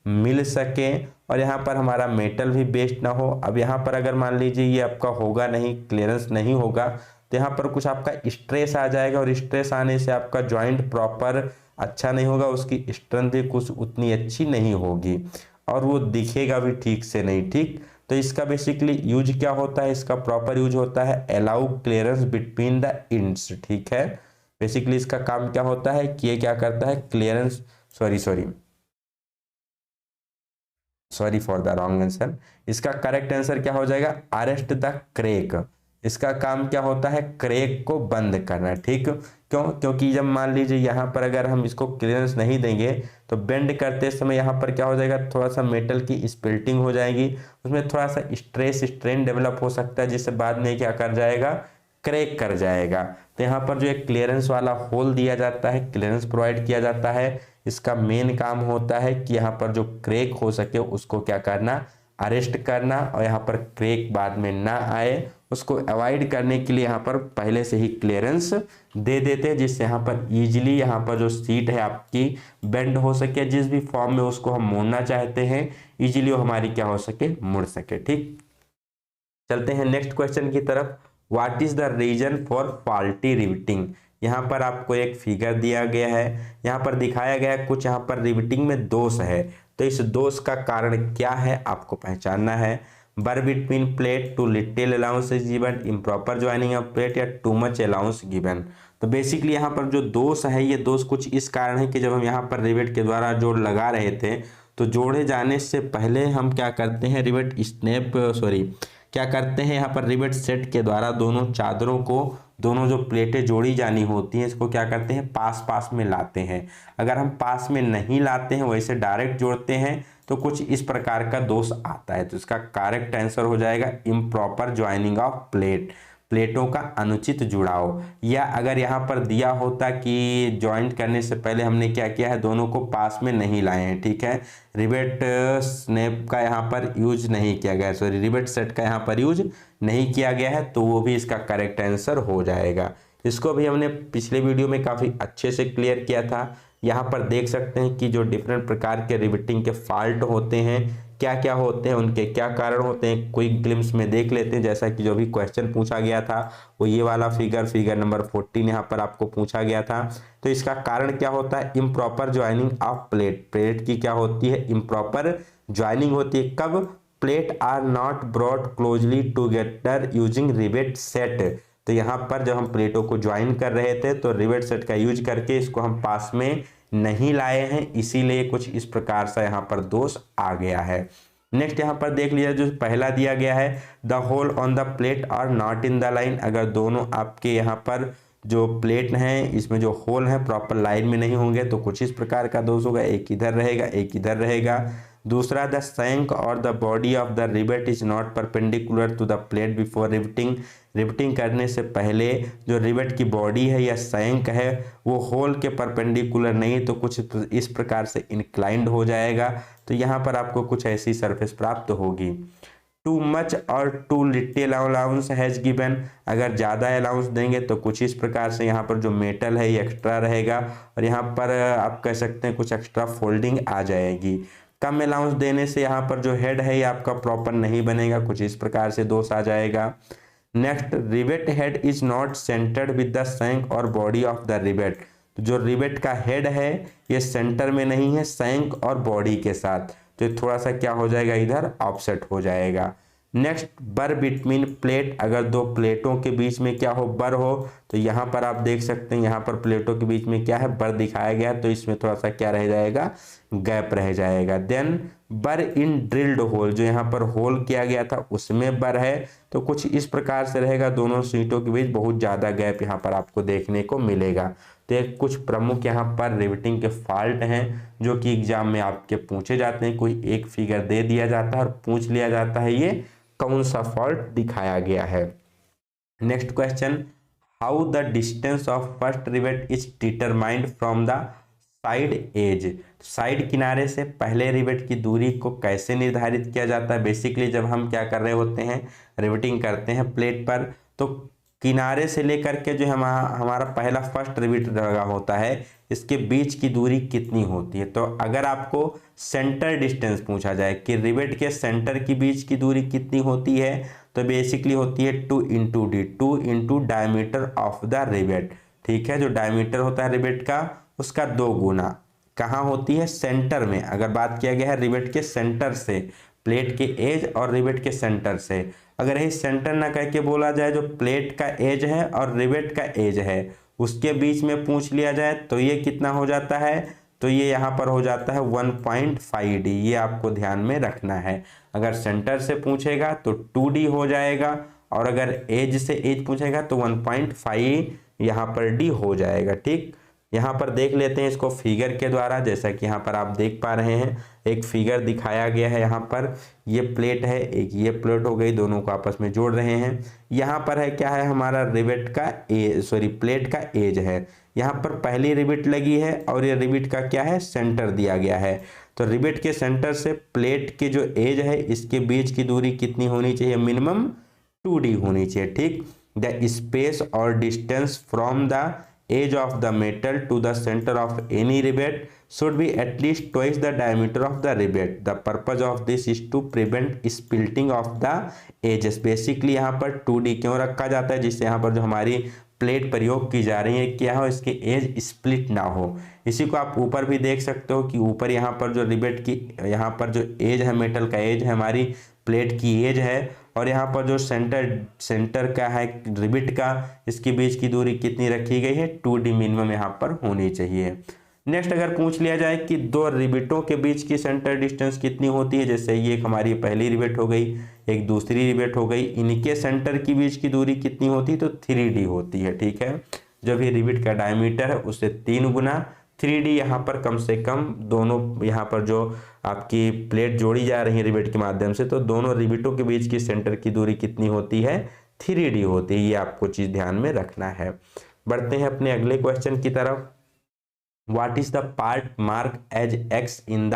S1: मिल सके और यहाँ पर हमारा मेटल भी वेस्ट ना हो। अब यहाँ पर अगर मान लीजिए ये आपका होगा नहीं, क्लियरेंस नहीं होगा, तो यहाँ पर कुछ आपका स्ट्रेस आ जाएगा, और स्ट्रेस आने से आपका जॉइंट प्रॉपर अच्छा नहीं होगा, उसकी स्ट्रेंथ भी कुछ उतनी अच्छी नहीं होगी और वो दिखेगा भी ठीक से नहीं, ठीक। तो इसका बेसिकली यूज क्या होता है, इसका प्रॉपर यूज होता है allow clearance between the ends, ठीक है। बेसिकली इसका काम क्या होता है कि ये क्या करता है, clearance, sorry for the wrong answer. इसका करेक्ट आंसर क्या हो जाएगा, अरेस्ट द क्रेक। इसका काम क्या होता है, क्रेक को बंद करना, ठीक। क्यों, क्योंकि जब मान लीजिए यहाँ पर अगर हम इसको क्लियरेंस नहीं देंगे तो बेंड करते समय यहाँ पर क्या हो जाएगा, थोड़ा सा मेटल की स्पिल्टिंग हो जाएगी, उसमें थोड़ा सा स्ट्रेस स्ट्रेन डेवलप हो सकता है, जिससे बाद में क्या कर जाएगा, क्रैक कर जाएगा। तो यहाँ पर जो एक क्लियरेंस वाला होल दिया जाता है, क्लियरेंस प्रोवाइड किया जाता है, इसका मेन काम होता है कि यहाँ पर जो क्रैक हो सके उसको क्या करना, अरेस्ट करना, और यहाँ पर क्रैक बाद में ना आए उसको अवॉइड करने के लिए यहाँ पर पहले से ही क्लियरेंस दे देते हैं, जिससे यहाँ पर इजीली यहाँ पर जो सीट है आपकी बेंड हो सके, जिस भी फॉर्म में उसको हम मोड़ना चाहते हैं इजीली वो हमारी क्या हो सके, मुड़ सके, ठीक। चलते हैं नेक्स्ट क्वेश्चन की तरफ। What is the reason for faulty riveting. यहाँ पर आपको एक फिगर दिया गया है, यहाँ पर दिखाया गया है कुछ यहाँ पर रिवेटिंग में दोष है, तो इस दोष का कारण क्या है आपको पहचानना है। Burr between plate, too little allowance is given, improper joining of plate, या टू मच अलाउंस गिवन। तो बेसिकली यहाँ पर जो दोष है, ये दोष कुछ इस कारण है कि जब हम यहाँ पर रिवेट के द्वारा जोड़ लगा रहे थे, तो जोड़े जाने से पहले हम क्या करते हैं, क्या करते हैं, यहाँ पर रिवेट सेट के द्वारा दोनों चादरों को, दोनों जो प्लेटें जोड़ी जानी होती हैं, इसको क्या करते हैं, पास पास में लाते हैं। अगर हम पास में नहीं लाते हैं, वैसे डायरेक्ट जोड़ते हैं, तो कुछ इस प्रकार का दोष आता है। तो इसका करेक्ट आंसर हो जाएगा इम्प्रॉपर ज्वाइनिंग ऑफ प्लेटों का अनुचित जुड़ाव। या अगर यहाँ पर दिया होता कि ज्वाइंट करने से पहले हमने क्या किया है, दोनों को पास में नहीं लाए हैं, ठीक है, रिवेट स्नैप का यहाँ पर यूज नहीं किया गया, सॉरी रिवेट सेट का यहाँ पर यूज नहीं किया गया है, तो वो भी इसका करेक्ट आंसर हो जाएगा। इसको भी हमने पिछले वीडियो में काफ़ी अच्छे से क्लियर किया था, यहाँ पर देख सकते हैं कि जो डिफरेंट प्रकार के रिवेटिंग के फॉल्ट होते हैं क्या क्या होते हैं, उनके क्या कारण होते हैं, क्विक ग्लिम्स में देख लेते हैं। जैसा कि जो भी क्वेश्चन पूछा गया था वो ये वाला फिगर नंबर 14 यहाँ पर आपको पूछा गया था। तो इसका कारण क्या होता है, इम्प्रॉपर ज्वाइनिंग ऑफ प्लेट की क्या होती है, इम्प्रॉपर ज्वाइनिंग होती है। कब, plate are not brought closely together using rivet set. तो यहाँ पर जब हम प्लेटों को ज्वाइन कर रहे थे तो रिवेट सेट का यूज करके इसको हम पास में नहीं लाए हैं, इसीलिए कुछ इस प्रकार से यहाँ पर दोष आ गया है। नेक्स्ट यहाँ पर देख लीजिए, जो पहला दिया गया है, the hole on the plate are not in the line. अगर दोनों आपके यहाँ पर जो प्लेट हैं इसमें जो होल है प्रॉपर लाइन में नहीं होंगे तो कुछ इस प्रकार का दोष होगा, एक इधर रहेगा एक इधर रहेगा। दूसरा, द शैंक और the body of the rivet is not perpendicular to the plate before riveting. Riveting करने से पहले जो रिवेट की बॉडी है या शैंक है वो होल के परपेंडिकुलर नहीं तो कुछ इस प्रकार से इंक्लाइंड हो जाएगा। तो यहाँ पर आपको कुछ ऐसी सरफेस प्राप्त होगी। टू मच और too little allowance has given. अगर ज़्यादा अलाउंस देंगे तो कुछ इस प्रकार से यहाँ पर जो मेटल है ये एक्स्ट्रा रहेगा और यहाँ पर आप कह सकते हैं कुछ एक्स्ट्रा फोल्डिंग आ जाएगी। कम अलाउंस देने से यहाँ पर जो हेड है ये आपका प्रॉपर नहीं बनेगा, कुछ इस प्रकार से दोष आ जाएगा। Next, rivet head is not centred with the shank और बॉडी ऑफ द रिवेट। तो जो रिवेट का हेड है ये सेंटर में नहीं है शैंक और बॉडी के साथ, तो थोड़ा सा क्या हो जाएगा, इधर ऑफसेट हो जाएगा। नेक्स्ट, बर बिटवीन प्लेट। अगर दो प्लेटों के बीच में क्या हो, बर हो, तो यहाँ पर आप देख सकते हैं यहाँ पर प्लेटों के बीच में क्या है, बर दिखाया गया है, तो इसमें थोड़ा सा क्या रह जाएगा, गैप रह जाएगा। देन बर इन ड्रिल्ड होल, जो यहाँ पर होल किया गया था उसमें बर है, तो कुछ इस प्रकार से रहेगा, दोनों सीटों के बीच बहुत ज़्यादा गैप यहाँ पर आपको देखने को मिलेगा। तो एक कुछ प्रमुख यहाँ पर रिवेटिंग के फॉल्ट हैं जो कि एग्जाम में आपके पूछे जाते हैं। कोई एक फिगर दे दिया जाता है और पूछ लिया जाता है ये कौन सा फॉल्ट दिखाया गया है। Next question, how the distance of first rivet is determined from the side edge. Side किनारे से पहले रिवेट की दूरी को कैसे निर्धारित किया जाता है। बेसिकली जब हम क्या कर रहे होते हैं, रिवेटिंग करते हैं प्लेट पर, तो किनारे से लेकर के जो हमारा पहला फर्स्ट रिवेट लगा होता है इसके बीच की दूरी कितनी होती है। तो अगर आपको सेंटर डिस्टेंस पूछा जाए कि रिवेट के सेंटर की बीच की दूरी कितनी होती है, तो बेसिकली होती है 2 into D, 2 into diameter of the rivet. ठीक है, जो डायमीटर होता है रिवेट का उसका 2 गुना। कहाँ होती है, सेंटर में। अगर बात किया गया है रिवेट के सेंटर से, प्लेट के एज और रिवेट के सेंटर से, अगर यही सेंटर ना कह के बोला जाए जो प्लेट का एज है और रिवेट का एज है उसके बीच में पूछ लिया जाए तो ये कितना हो जाता है, तो ये यहाँ पर हो जाता है 1.5 डी। ये आपको ध्यान में रखना है। अगर सेंटर से पूछेगा तो 2 डी हो जाएगा और अगर एज से एज पूछेगा तो 1.5 यहाँ पर डी हो जाएगा। ठीक, यहाँ पर देख लेते हैं इसको फिगर के द्वारा। जैसा कि यहाँ पर आप देख पा रहे हैं एक फिगर दिखाया गया है, यहाँ पर ये प्लेट है, एक ये प्लेट हो गई, दोनों को आपस में जोड़ रहे हैं। यहाँ पर है क्या है, हमारा रिवेट का प्लेट का एज है। यहाँ पर पहली रिवेट लगी है और ये रिवेट का क्या है, सेंटर दिया गया है। तो रिवेट के सेंटर से प्लेट के जो एज है इसके बीच की दूरी कितनी होनी चाहिए, मिनिमम 2 डी होनी चाहिए। ठीक, द स्पेस और distance from the edge of the metal to the center of any rivet should be at least twice the diameter of the rivet. The purpose of this is to prevent splitting of the edges. Basically यहाँ पर 2D क्यों रखा जाता है, जिससे यहाँ पर जो हमारी प्लेट प्रयोग की जा रही है क्या हो, इसके एज स्प्लिट ना हो। इसी को आप ऊपर भी देख सकते हो कि ऊपर यहाँ पर जो रिवेट की यहाँ पर जो एज है, मेटल का एज है, हमारी प्लेट की एज है, और यहाँ पर जो सेंटर का है रिवेट का, इसके बीच की दूरी कितनी रखी गई है, 2 डी मिनिमम यहाँ पर होनी चाहिए। नेक्स्ट, अगर पूछ लिया जाए कि दो रिवेटों के बीच की सेंटर डिस्टेंस कितनी होती है, जैसे ये एक हमारी पहली रिवेट हो गई, एक दूसरी रिवेट हो गई, इनके सेंटर की बीच की दूरी कितनी होती है, तो 3 डी होती है। ठीक है, जो भी रिवेट का डायमीटर है उससे 3 गुना 3 डी यहाँ पर कम से कम दोनों यहाँ पर जो आपकी प्लेट जोड़ी जा रही है रिवेट के माध्यम से, तो दोनों रिवेटों के बीच की सेंटर की दूरी कितनी होती है, 3 डी होती है। ये आपको चीज ध्यान में रखना है। बढ़ते हैं अपने अगले क्वेश्चन की तरफ। What is the part mark as X in the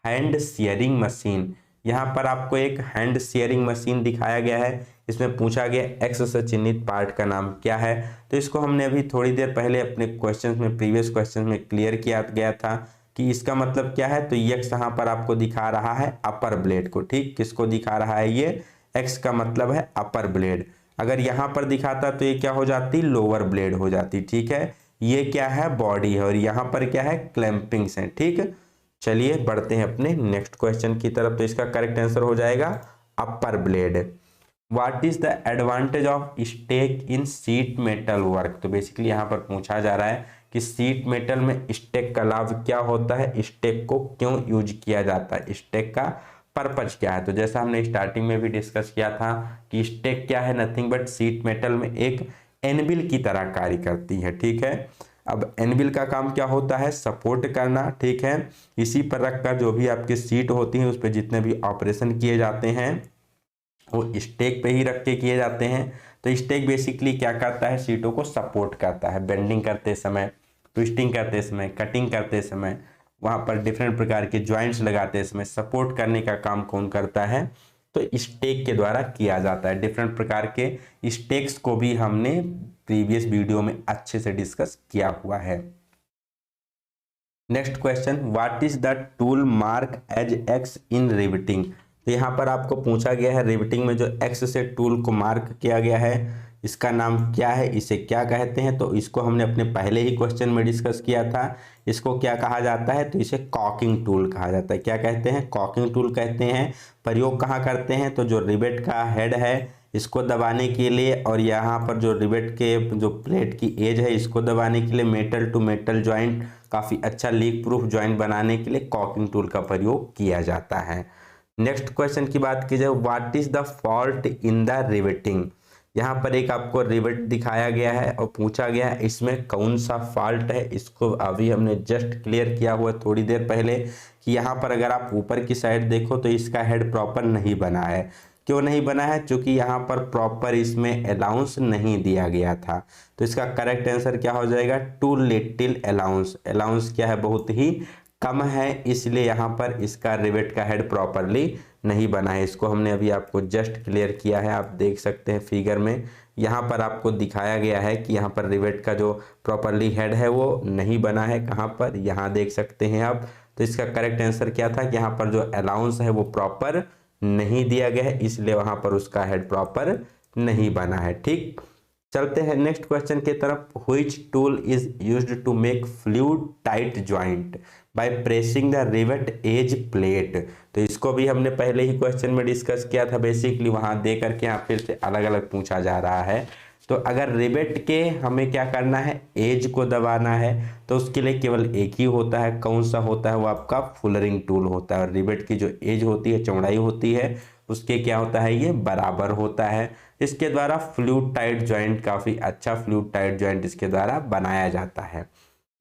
S1: hand shearing machine. यहाँ पर आपको एक हैंड शेयरिंग मशीन दिखाया गया है। इसमें पूछा गया एक्स से चिन्हित पार्ट का नाम क्या है। तो इसको हमने अभी थोड़ी देर पहले अपने क्वेश्चंस में, प्रीवियस क्वेश्चन में क्लियर किया गया था कि इसका मतलब क्या है। तो एक्स यहाँ पर आपको दिखा रहा है अपर ब्लेड को, ठीक, किसको दिखा रहा है, ये एक्स का मतलब है अपर ब्लेड। अगर यहाँ पर दिखाता तो ये क्या हो जाती, लोअर ब्लेड हो जाती, ठीक है। ये क्या है, बॉडी है, और यहाँ पर क्या है, क्लैंपिंग्स है, ठीक। चलिए बढ़ते हैं अपने नेक्स्ट क्वेश्चन की तरफ। तो इसका करेक्ट आंसर हो जाएगा upper blade. What is the advantage of stake in sheet metal work. तो बेसिकली यहाँ पर पूछा जा रहा है कि शीट मेटल में स्टेक का लाभ क्या होता है, स्टेक को क्यों यूज किया जाता है, स्टेक का पर्पज क्या है। तो जैसा हमने स्टार्टिंग में भी डिस्कस किया था कि स्टेक क्या है, नथिंग बट शीट मेटल में एक एनविल की तरह कार्य करती है, ठीक है। अब एनविल का काम क्या होता है, सपोर्ट करना, ठीक है। इसी पर रखकर जो भी आपकी सीट होती है उस पर जितने भी ऑपरेशन किए जाते हैं वो स्टेक पे ही रख के किए जाते हैं। तो स्टेक बेसिकली क्या करता है, सीटों को सपोर्ट करता है, बेंडिंग करते समय, ट्विस्टिंग करते समय, कटिंग करते समय, वहाँ पर डिफरेंट प्रकार के ज्वाइंट्स लगाते समय सपोर्ट करने का काम कौन करता है, तो स्टेक के द्वारा किया जाता है। डिफरेंट प्रकार के स्टेक्स को भी हमने प्रीवियस वीडियो में अच्छे से डिस्कस किया हुआ है। Next question, what is the tool mark as X in riveting. तो यहाँ पर आपको पूछा गया है रिवेटिंग में जो एक्स से टूल को मार्क किया गया है इसका नाम क्या है, इसे क्या कहते हैं। तो इसको हमने अपने पहले ही क्वेश्चन में डिस्कस किया था। इसको क्या कहा जाता है, तो इसे कॉकिंग टूल कहा जाता है। क्या कहते हैं, कॉकिंग टूल कहते हैं। प्रयोग कहाँ करते हैं, तो जो रिवेट का हेड है इसको दबाने के लिए, और यहाँ पर जो रिवेट के जो प्लेट की एज है इसको दबाने के लिए, मेटल टू मेटल ज्वाइंट, काफ़ी अच्छा लीक प्रूफ ज्वाइंट बनाने के लिए कॉकिंग टूल का प्रयोग किया जाता है। नेक्स्ट क्वेश्चन की बात की जाए, what is the fault in the riveting. यहाँ पर एक आपको रिवेट दिखाया गया है और पूछा गया है इसमें कौन सा फॉल्ट है। इसको अभी हमने जस्ट क्लियर किया हुआ थोड़ी देर पहले कि यहाँ पर अगर आप ऊपर की साइड देखो तो इसका हेड प्रॉपर नहीं बना है। क्यों नहीं बना है, क्योंकि यहाँ पर प्रॉपर इसमें अलाउंस नहीं दिया गया था। तो इसका करेक्ट आंसर क्या हो जाएगा, टू लिटिल अलाउंस। अलाउंस क्या है, बहुत ही कम है, इसलिए यहाँ पर इसका रिवेट का हेड प्रॉपरली नहीं बना है। इसको हमने अभी आपको जस्ट क्लियर किया है, आप देख सकते हैं फिगर में यहाँ पर आपको दिखाया गया है कि यहाँ पर रिवेट का जो प्रॉपरली हेड है वो नहीं बना है। कहाँ पर, यहाँ देख सकते हैं आप। तो इसका करेक्ट आंसर क्या था कि यहाँ पर जो अलाउंस है वो प्रॉपर नहीं दिया गया है, इसलिए वहाँ पर उसका हेड प्रॉपर नहीं बना है, ठीक। चलते हैं नेक्स्ट क्वेश्चन की तरफ। Which tool is used to make fluid tight joint by pressing the rivet edge plate. तो इसको भी हमने पहले ही क्वेश्चन में डिस्कस किया था। बेसिकली वहां दे करके यहाँ फिर से अलग अलग पूछा जा रहा है। तो अगर रिवेट के हमें क्या करना है, एज को दबाना है, तो उसके लिए केवल एक ही होता है। कौन सा होता है, वो आपका फुलरिंग टूल होता है। और रिवेट की जो एज होती है, चौड़ाई होती है, उसके क्या होता है, ये बराबर होता है। इसके द्वारा फ्लूइड टाइट ज्वाइंट, काफी अच्छा फ्लूइड टाइट ज्वाइंट इसके द्वारा बनाया जाता है।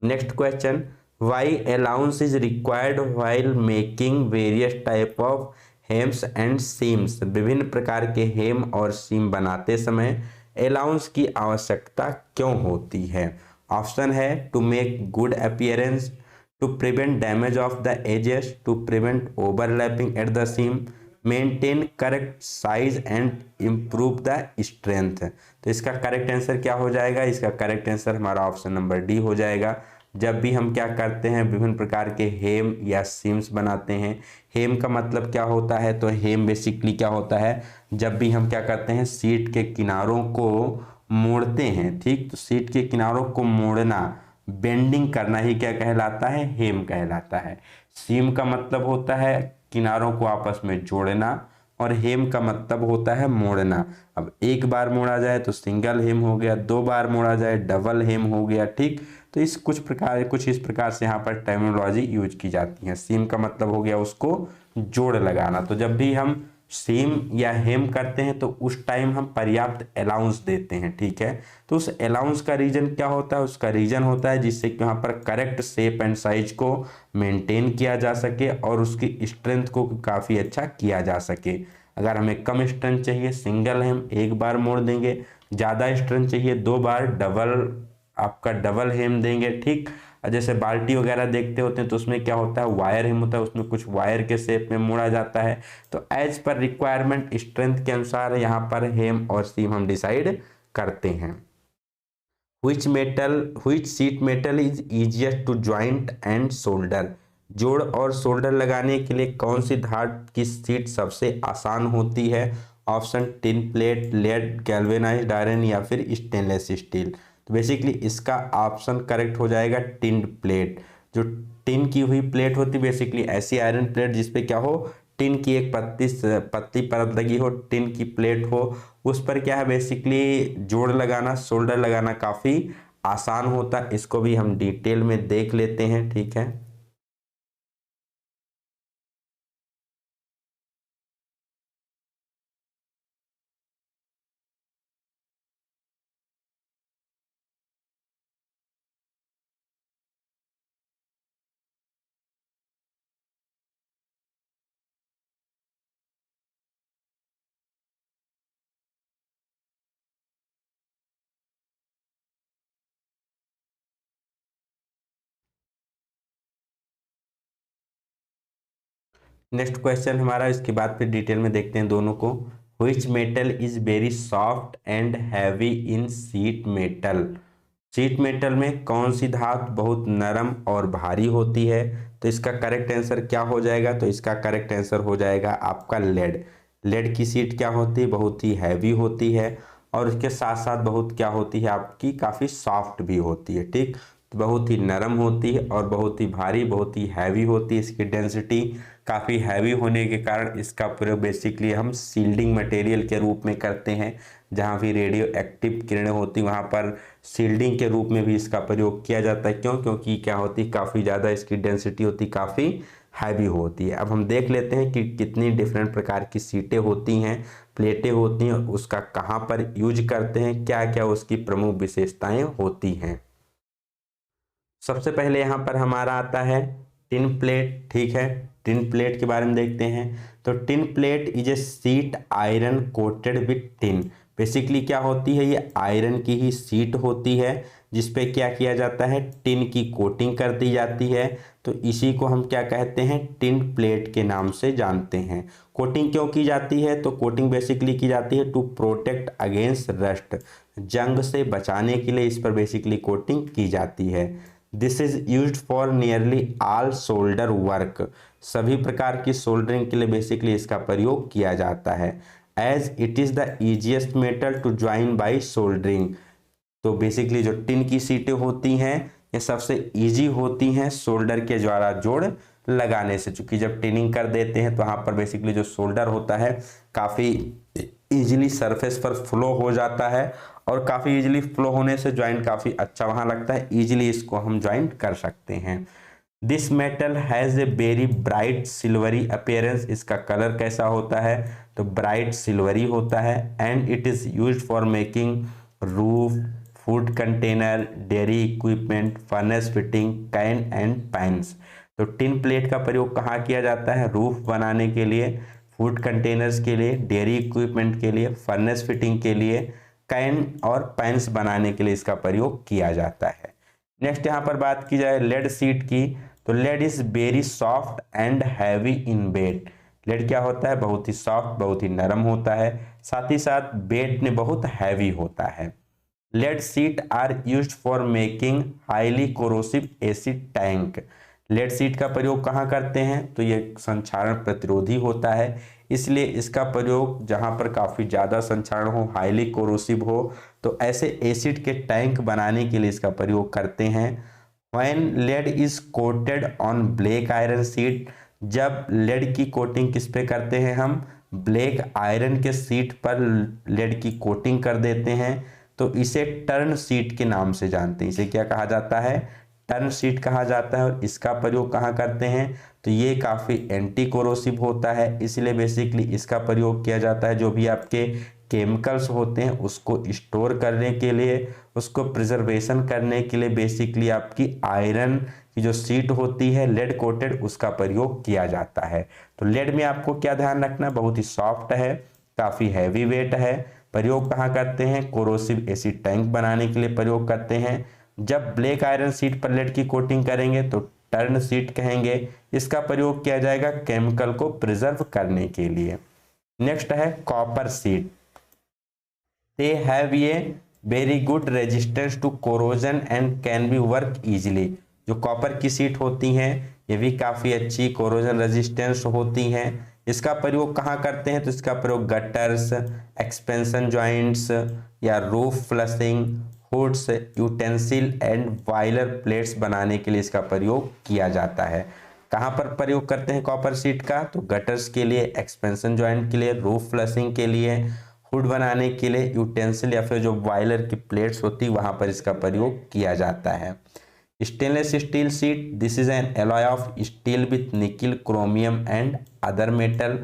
S1: Next question, why allowance is required while making various type of hems and seams. विभिन्न प्रकार के हेम और सीम बनाते समय अलाउंस की आवश्यकता क्यों होती है। ऑप्शन है to make good appearance, to prevent damage of the edges, to prevent overlapping at the seam, maintain correct size and improve the strength. तो इसका करेक्ट आंसर क्या हो जाएगा, इसका करेक्ट आंसर हमारा ऑप्शन नंबर डी हो जाएगा। जब भी हम क्या करते हैं, विभिन्न प्रकार के हेम या सीम्स बनाते हैं। हेम का मतलब क्या होता है, तो हेम बेसिकली क्या होता है, जब भी हम क्या करते हैं, सीट के किनारों को मोड़ते हैं, ठीक। तो सीट के किनारों को मोड़ना, बेंडिंग करना ही क्या कहलाता है, हेम कहलाता है। सीम का मतलब होता है किनारों को आपस में जोड़ना, और हेम का मतलब होता है मोड़ना। अब एक बार मोड़ा जाए तो सिंगल हेम हो गया, दो बार मोड़ा जाए डबल हेम हो गया, ठीक। तो इस कुछ इस प्रकार से यहाँ पर टर्मिनोलॉजी यूज की जाती है। सीम का मतलब हो गया उसको जोड़ लगाना। तो जब भी हम सीम या हेम करते हैं तो उस टाइम हम पर्याप्त अलाउंस देते हैं, ठीक है। तो उस अलाउंस का रीजन क्या होता है, उसका रीजन होता है जिससे कि वहाँ पर करेक्ट शेप एंड साइज को मेंटेन किया जा सके और उसकी स्ट्रेंथ को काफ़ी अच्छा किया जा सके। अगर हमें कम स्ट्रेंथ चाहिए, सिंगल हेम एक बार मोड़ देंगे। ज़्यादा स्ट्रेंथ चाहिए, दो बार आपका डबल हेम देंगे, ठीक। जैसे बाल्टी वगैरह देखते होते हैं तो उसमें क्या होता है, वायर हिम होता है, उसमें कुछ वायर के शेप में मोड़ा जाता है। तो एज पर रिक्वायरमेंट स्ट्रेंथ के अनुसार यहाँ पर हेम और सीम हम डिसाइड करते हैं। which sheet metal is easiest to joint and solder? जोड़ और सोल्डर लगाने के लिए कौन सी धातु की शीट सबसे आसान होती है? Option tin plate, lead, galvanized iron या फिर स्टेनलेस स्टील। तो बेसिकली इसका ऑप्शन करेक्ट हो जाएगा टिन प्लेट। जो टिन की हुई प्लेट होती है बेसिकली ऐसी आयरन प्लेट जिसपे क्या हो, टिन की एक पत्ती परत लगी हो, टिन की प्लेट हो, उस पर क्या है बेसिकली जोड़ लगाना, सोल्डर लगाना काफी आसान होता है। इसको भी हम डिटेल में देख लेते हैं, ठीक है। नेक्स्ट क्वेश्चन हमारा, इसके बाद फिर डिटेल में देखते हैं दोनों को। which metal is very soft and heavy in sheet metal? Sheet metal में कौन सी धातु बहुत नरम और भारी होती है? तो इसका करेक्ट आंसर क्या हो जाएगा? तो इसका करेक्ट आंसर हो जाएगा आपका लेड। लेड की शीट क्या होती है, बहुत ही हैवी होती है और उसके साथ साथ बहुत क्या होती है आपकी, काफ़ी सॉफ्ट भी होती है, ठीक। तो बहुत ही नरम होती है और बहुत ही भारी, बहुत ही हैवी होती है। इसकी डेंसिटी काफ़ी हैवी होने के कारण इसका प्रयोग बेसिकली हम शील्डिंग मटेरियल के रूप में करते हैं। जहाँ भी रेडियो एक्टिव किरणें होती वहाँ पर शील्डिंग के रूप में भी इसका प्रयोग किया जाता है। क्यों? क्योंकि क्या होती, काफ़ी ज़्यादा इसकी डेंसिटी होती, काफ़ी हैवी होती है। अब हम देख लेते हैं कि कितनी डिफरेंट प्रकार की सीटें होती हैं, प्लेटें होती हैं, उसका कहाँ पर यूज करते हैं, क्या क्या उसकी प्रमुख विशेषताएं होती हैं। सबसे पहले यहाँ पर हमारा आता है टिन प्लेट, ठीक है। टिन प्लेट के बारे में देखते हैं। तो tin plate is a sheet iron coated with tin. Basically क्या होती है, ये आयरन की ही शीट होती है जिसपे क्या किया जाता है, टिन की कोटिंग कर दी जाती है। तो इसी को हम क्या कहते हैं, टिन प्लेट के नाम से जानते हैं। कोटिंग क्यों की जाती है? तो कोटिंग बेसिकली की जाती है टू प्रोटेक्ट अगेंस्ट रस्ट, जंग से बचाने के लिए इस पर बेसिकली कोटिंग की जाती है। This is use for nearly all solder work. सभी प्रकार की सोल्डरिंग के लिए बेसिकली इसका प्रयोग किया जाता है। As it is the easiest metal to join by soldering. तो बेसिकली जो टिन की सीटें होती हैं ये सबसे इजी होती हैं सोल्डर के द्वारा जोड़ लगाने से। चूंकि जब टिनिंग कर देते हैं तो वहाँ पर बेसिकली जो सोल्डर होता है काफ़ी इजीली सरफेस पर फ्लो हो जाता है और काफ़ी इजीली फ्लो होने से ज्वाइंट काफ़ी अच्छा वहाँ लगता है, इजीली इसको हम ज्वाइंट कर सकते हैं। This metal has a very bright silvery appearance. इसका कलर कैसा होता है? तो ब्राइट सिल्वरी होता है। And it is use for making roof, food container, dairy equipment, furnace fitting, can and pans. तो टिन प्लेट का प्रयोग कहाँ किया जाता है? रूफ बनाने के लिए, फूड कंटेनर्स के लिए, डेयरी इक्विपमेंट के लिए, फर्नेस फिटिंग के लिए, कैन और पैन्स बनाने के लिए इसका प्रयोग किया जाता है। नेक्स्ट यहाँ पर बात की जाए लेड सीट की, तो lead is very soft and heavy in weight. Lead क्या होता है? बहुत ही सॉफ्ट, बहुत ही नरम होता है, साथ ही साथ वेट में बहुत हैवी होता है। Lead sheet are used for making highly corrosive acid tank. Lead sheet का प्रयोग कहाँ करते हैं? तो ये संक्षारण प्रतिरोधी होता है, इसलिए इसका प्रयोग जहाँ पर काफ़ी ज़्यादा संक्षारण हो, हाईली कोरोसिव हो, तो ऐसे एसिड के टैंक बनाने के लिए इसका प्रयोग करते हैं। When lead is coated on black iron seat, जब लेड की कोटिंग किस पे करते हैं हम? ब्लैक आयरन के सीट पर लेड की कोटिंग कर देते हैं, तो इसे टर्न सीट के नाम से जानते हैं। इसे क्या कहा जाता है? टर्न सीट कहा जाता है। और इसका प्रयोग कहाँ करते हैं? तो ये काफ़ी एंटी कोरोसिव होता है, इसलिए बेसिकली इसका प्रयोग किया जाता है जो भी आपके केमिकल्स होते हैं उसको स्टोर करने के लिए, उसको प्रिजर्वेशन करने के लिए बेसिकली आपकी आयरन की जो सीट होती है लेड कोटेड, उसका प्रयोग किया जाता है। तो लेड में आपको क्या ध्यान रखना, बहुत ही सॉफ्ट है, काफ़ी हैवी वेट है। प्रयोग कहाँ करते हैं? कोरोसिव एसिड टैंक बनाने के लिए प्रयोग करते हैं। जब ब्लैक आयरन शीट पर लेड की कोटिंग करेंगे तो टर्न शीट कहेंगे। इसका प्रयोग किया जाएगा केमिकल को प्रिजर्व करने के लिए। नेक्स्ट है copper sheet. They have a very good resistance to corrosion and can be work easily. जो कॉपर की शीट होती हैं ये भी काफ़ी अच्छी कोरोजन रेजिस्टेंस होती हैं। इसका प्रयोग कहाँ करते हैं? तो इसका प्रयोग गटर्स, एक्सपेंशन जॉइंट्स या roof flushing, hoods, utensil and boiler plates बनाने के लिए इसका प्रयोग किया जाता है। कहाँ पर प्रयोग करते हैं कॉपर शीट का? तो गटर्स के लिए, एक्सपेंशन जॉइंट के लिए, रूफ फ्लशिंग के लिए, हुड बनाने के लिए, यूटेंसिल या फिर जो बॉयलर की प्लेट्स होती वहां पर इसका प्रयोग किया जाता है। Stainless steel sheet, this is an alloy of steel with nickel, chromium and other metal.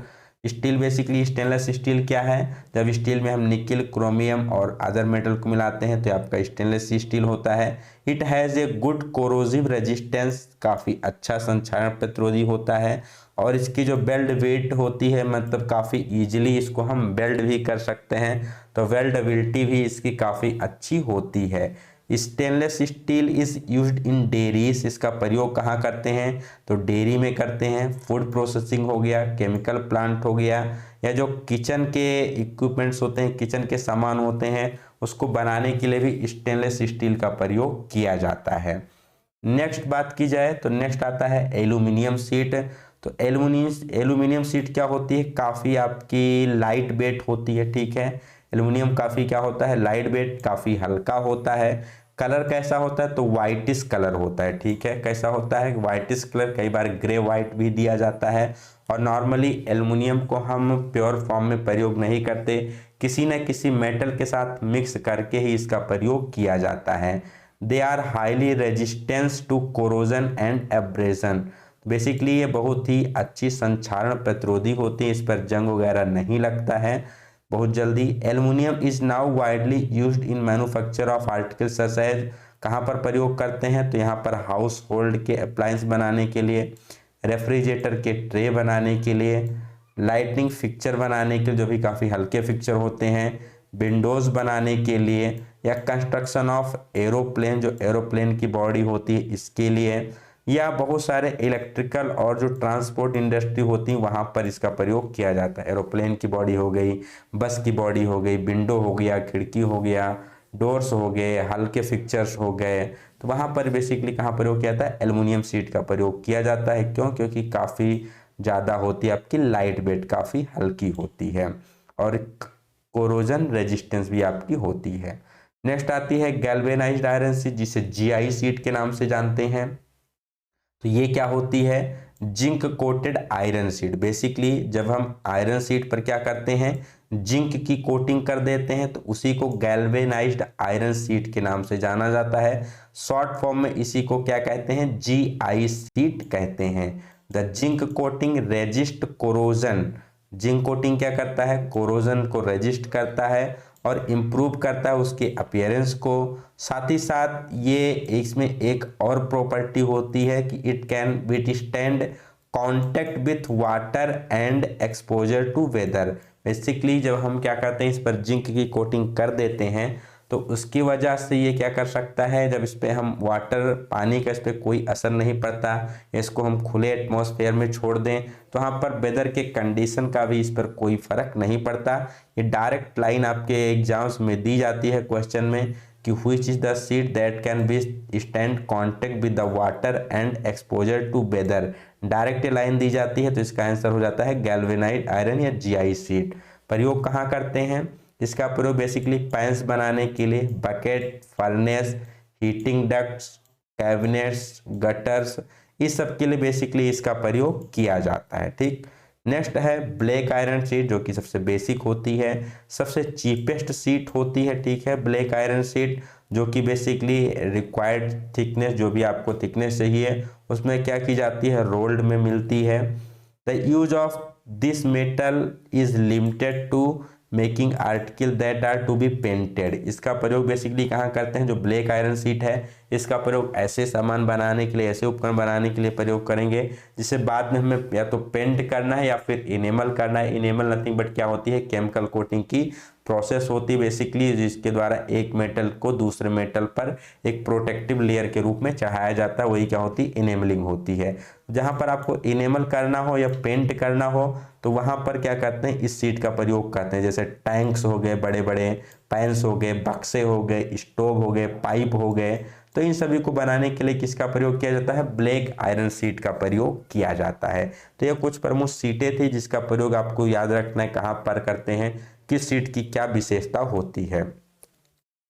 S1: Steel basically stainless steel क्या है? जब स्टील में हम निकिल, क्रोमियम और अदर मेटल को मिलाते हैं तो आपका स्टेनलेस स्टील होता है। It has a good corrosive resistance, काफ़ी अच्छा संक्षारण प्रतिरोधी होता है। और इसकी जो वेल्ड वेट होती है, मतलब काफ़ी इजीली इसको हम वेल्ड भी कर सकते हैं, तो वेल्डेबिलिटी भी इसकी काफ़ी अच्छी होती है। Stainless steel is used in dairies, इसका प्रयोग कहाँ करते हैं? तो डेयरी में करते हैं। फूड प्रोसेसिंग हो गया, केमिकल प्लांट हो गया, या जो किचन के इक्विपमेंट्स होते हैं, किचन के सामान होते हैं, उसको बनाने के लिए भी स्टेनलेस स्टील का प्रयोग किया जाता है। नेक्स्ट बात की जाए तो नेक्स्ट आता है एल्यूमिनियम शीट। तो एल्यूमिनियम शीट क्या होती है? काफ़ी आपकी लाइट वेट होती है, ठीक है। एल्यूमिनियम काफ़ी क्या होता है? लाइट वेट, काफ़ी हल्का होता है। कलर कैसा होता है? तो वाइटिश कलर होता है, ठीक है। कैसा होता है? वाइटिश कलर, कई बार ग्रे वाइट भी दिया जाता है। और नॉर्मली एल्यूमिनियम को हम प्योर फॉर्म में प्रयोग नहीं करते, किसी न किसी मेटल के साथ मिक्स करके ही इसका प्रयोग किया जाता है। They are highly resistance to corrosion and abrasion. Basically ये बहुत ही अच्छी संक्षारण प्रतिरोधी होती है, इस पर जंग वगैरह नहीं लगता है बहुत जल्दी। Aluminium is now widely used in manufacture of articles such as, कहाँ पर प्रयोग करते हैं? तो यहाँ पर हाउस होल्ड के अप्लायंस बनाने के लिए, रेफ्रिजरेटर के ट्रे बनाने के लिए, लाइटनिंग फिक्चर बनाने के लिए जो भी काफ़ी हल्के फिक्चर होते हैं, विंडोज़ बनाने के लिए, या कंस्ट्रक्शन ऑफ एरोप्लेन, जो एरोप्लेन की बॉडी होती है इसके लिए, या बहुत सारे इलेक्ट्रिकल और जो ट्रांसपोर्ट इंडस्ट्री होती है वहाँ पर इसका प्रयोग किया जाता है। एरोप्लेन की बॉडी हो गई, बस की बॉडी हो गई, विंडो हो गया, खिड़की हो गया, डोर्स हो गए, हल्के फिक्चर्स हो गए, तो वहाँ पर बेसिकली कहाँ प्रयोग किया जाता है? एल्युमिनियम शीट का प्रयोग किया जाता है। क्यों? क्योंकि काफ़ी ज़्यादा होती है, आपकी लाइट वेट काफ़ी हल्की होती है और कोरोजन रेजिस्टेंस भी आपकी होती है। नेक्स्ट आती है गैल्वेनाइज्ड आयरन शीट, जिसे जीआई शीट के नाम से जानते हैं। तो ये क्या होती है? Zinc coated iron sheet. Basically जब हम आयरन शीट पर क्या करते हैं? जिंक की कोटिंग कर देते हैं, तो उसी को गैल्वेनाइज्ड आयरन शीट के नाम से जाना जाता है। शॉर्ट फॉर्म में इसी को क्या कहते हैं? जीआई शीट कहते हैं। The zinc coating resist corrosion. Zinc coating क्या करता है? कोरोजन को रेजिस्ट करता है और इम्प्रूव करता है उसके अपीयरेंस को। साथ ही साथ ये इसमें एक और प्रॉपर्टी होती है कि it can withstand contact with water and exposure to weather. Basically जब हम क्या करते हैं, इस पर जिंक की कोटिंग कर देते हैं, तो उसकी वजह से ये क्या कर सकता है, जब इस पर हम वाटर, पानी का इस पर कोई असर नहीं पड़ता, इसको हम खुले एटमॉस्फेयर में छोड़ दें तो वहाँ पर वेदर के कंडीशन का भी इस पर कोई फर्क नहीं पड़ता। ये डायरेक्ट लाइन आपके एग्जाम्स में दी जाती है क्वेश्चन में कि which is the sheet that can be stand contact with the water and exposure to weather. Direct line दी जाती है, तो इसका आंसर हो जाता है गैल्वेनाइज्ड आयरन या जीआई शीट। प्रयोग कहाँ करते हैं? इसका प्रयोग बेसिकली पैंस बनाने के लिए, bucket, furnace, heating ducts, cabinets, gutters, इस सब के लिए बेसिकली इसका प्रयोग किया जाता है, ठीक। नेक्स्ट है ब्लैक आयरन शीट, जो कि सबसे बेसिक होती है, सबसे चीपेस्ट शीट होती है, ठीक है। ब्लैक आयरन शीट जो कि बेसिकली रिक्वायर्ड थिकनेस, जो भी आपको थिकनेस चाहिए उसमें क्या की जाती है, रोल्ड में मिलती है। The use of this metal is limited to making article that are to be painted. इसका प्रयोग बेसिकली कहाँ करते हैं? जो ब्लैक आयरन शीट है इसका प्रयोग ऐसे सामान बनाने के लिए, ऐसे उपकरण बनाने के लिए प्रयोग करेंगे जिसे बाद में हमें या तो पेंट करना है या फिर इनेमल करना है। इनेमल नथिंग बट क्या होती है? केमिकल कोटिंग की प्रोसेस होती है बेसिकली, जिसके द्वारा एक मेटल को दूसरे मेटल पर एक प्रोटेक्टिव लेयर के रूप में चढ़ाया जाता है, वही क्या होती है, इनेमलिंग होती है। जहां पर आपको इनेमल करना हो या पेंट करना हो तो वहां पर क्या करते हैं, इस शीट का प्रयोग करते हैं। जैसे टैंक्स हो गए, बड़े बड़े पैंस हो गए, बक्से हो गए, स्टोव हो गए, पाइप हो गए, तो इन सभी को बनाने के लिए किसका प्रयोग किया जाता है, ब्लैक आयरन शीट का प्रयोग किया जाता है। तो ये कुछ प्रमुख शीटें थी जिसका प्रयोग आपको याद रखना है, कहाँ पर करते हैं, किस शीट की क्या विशेषता होती है।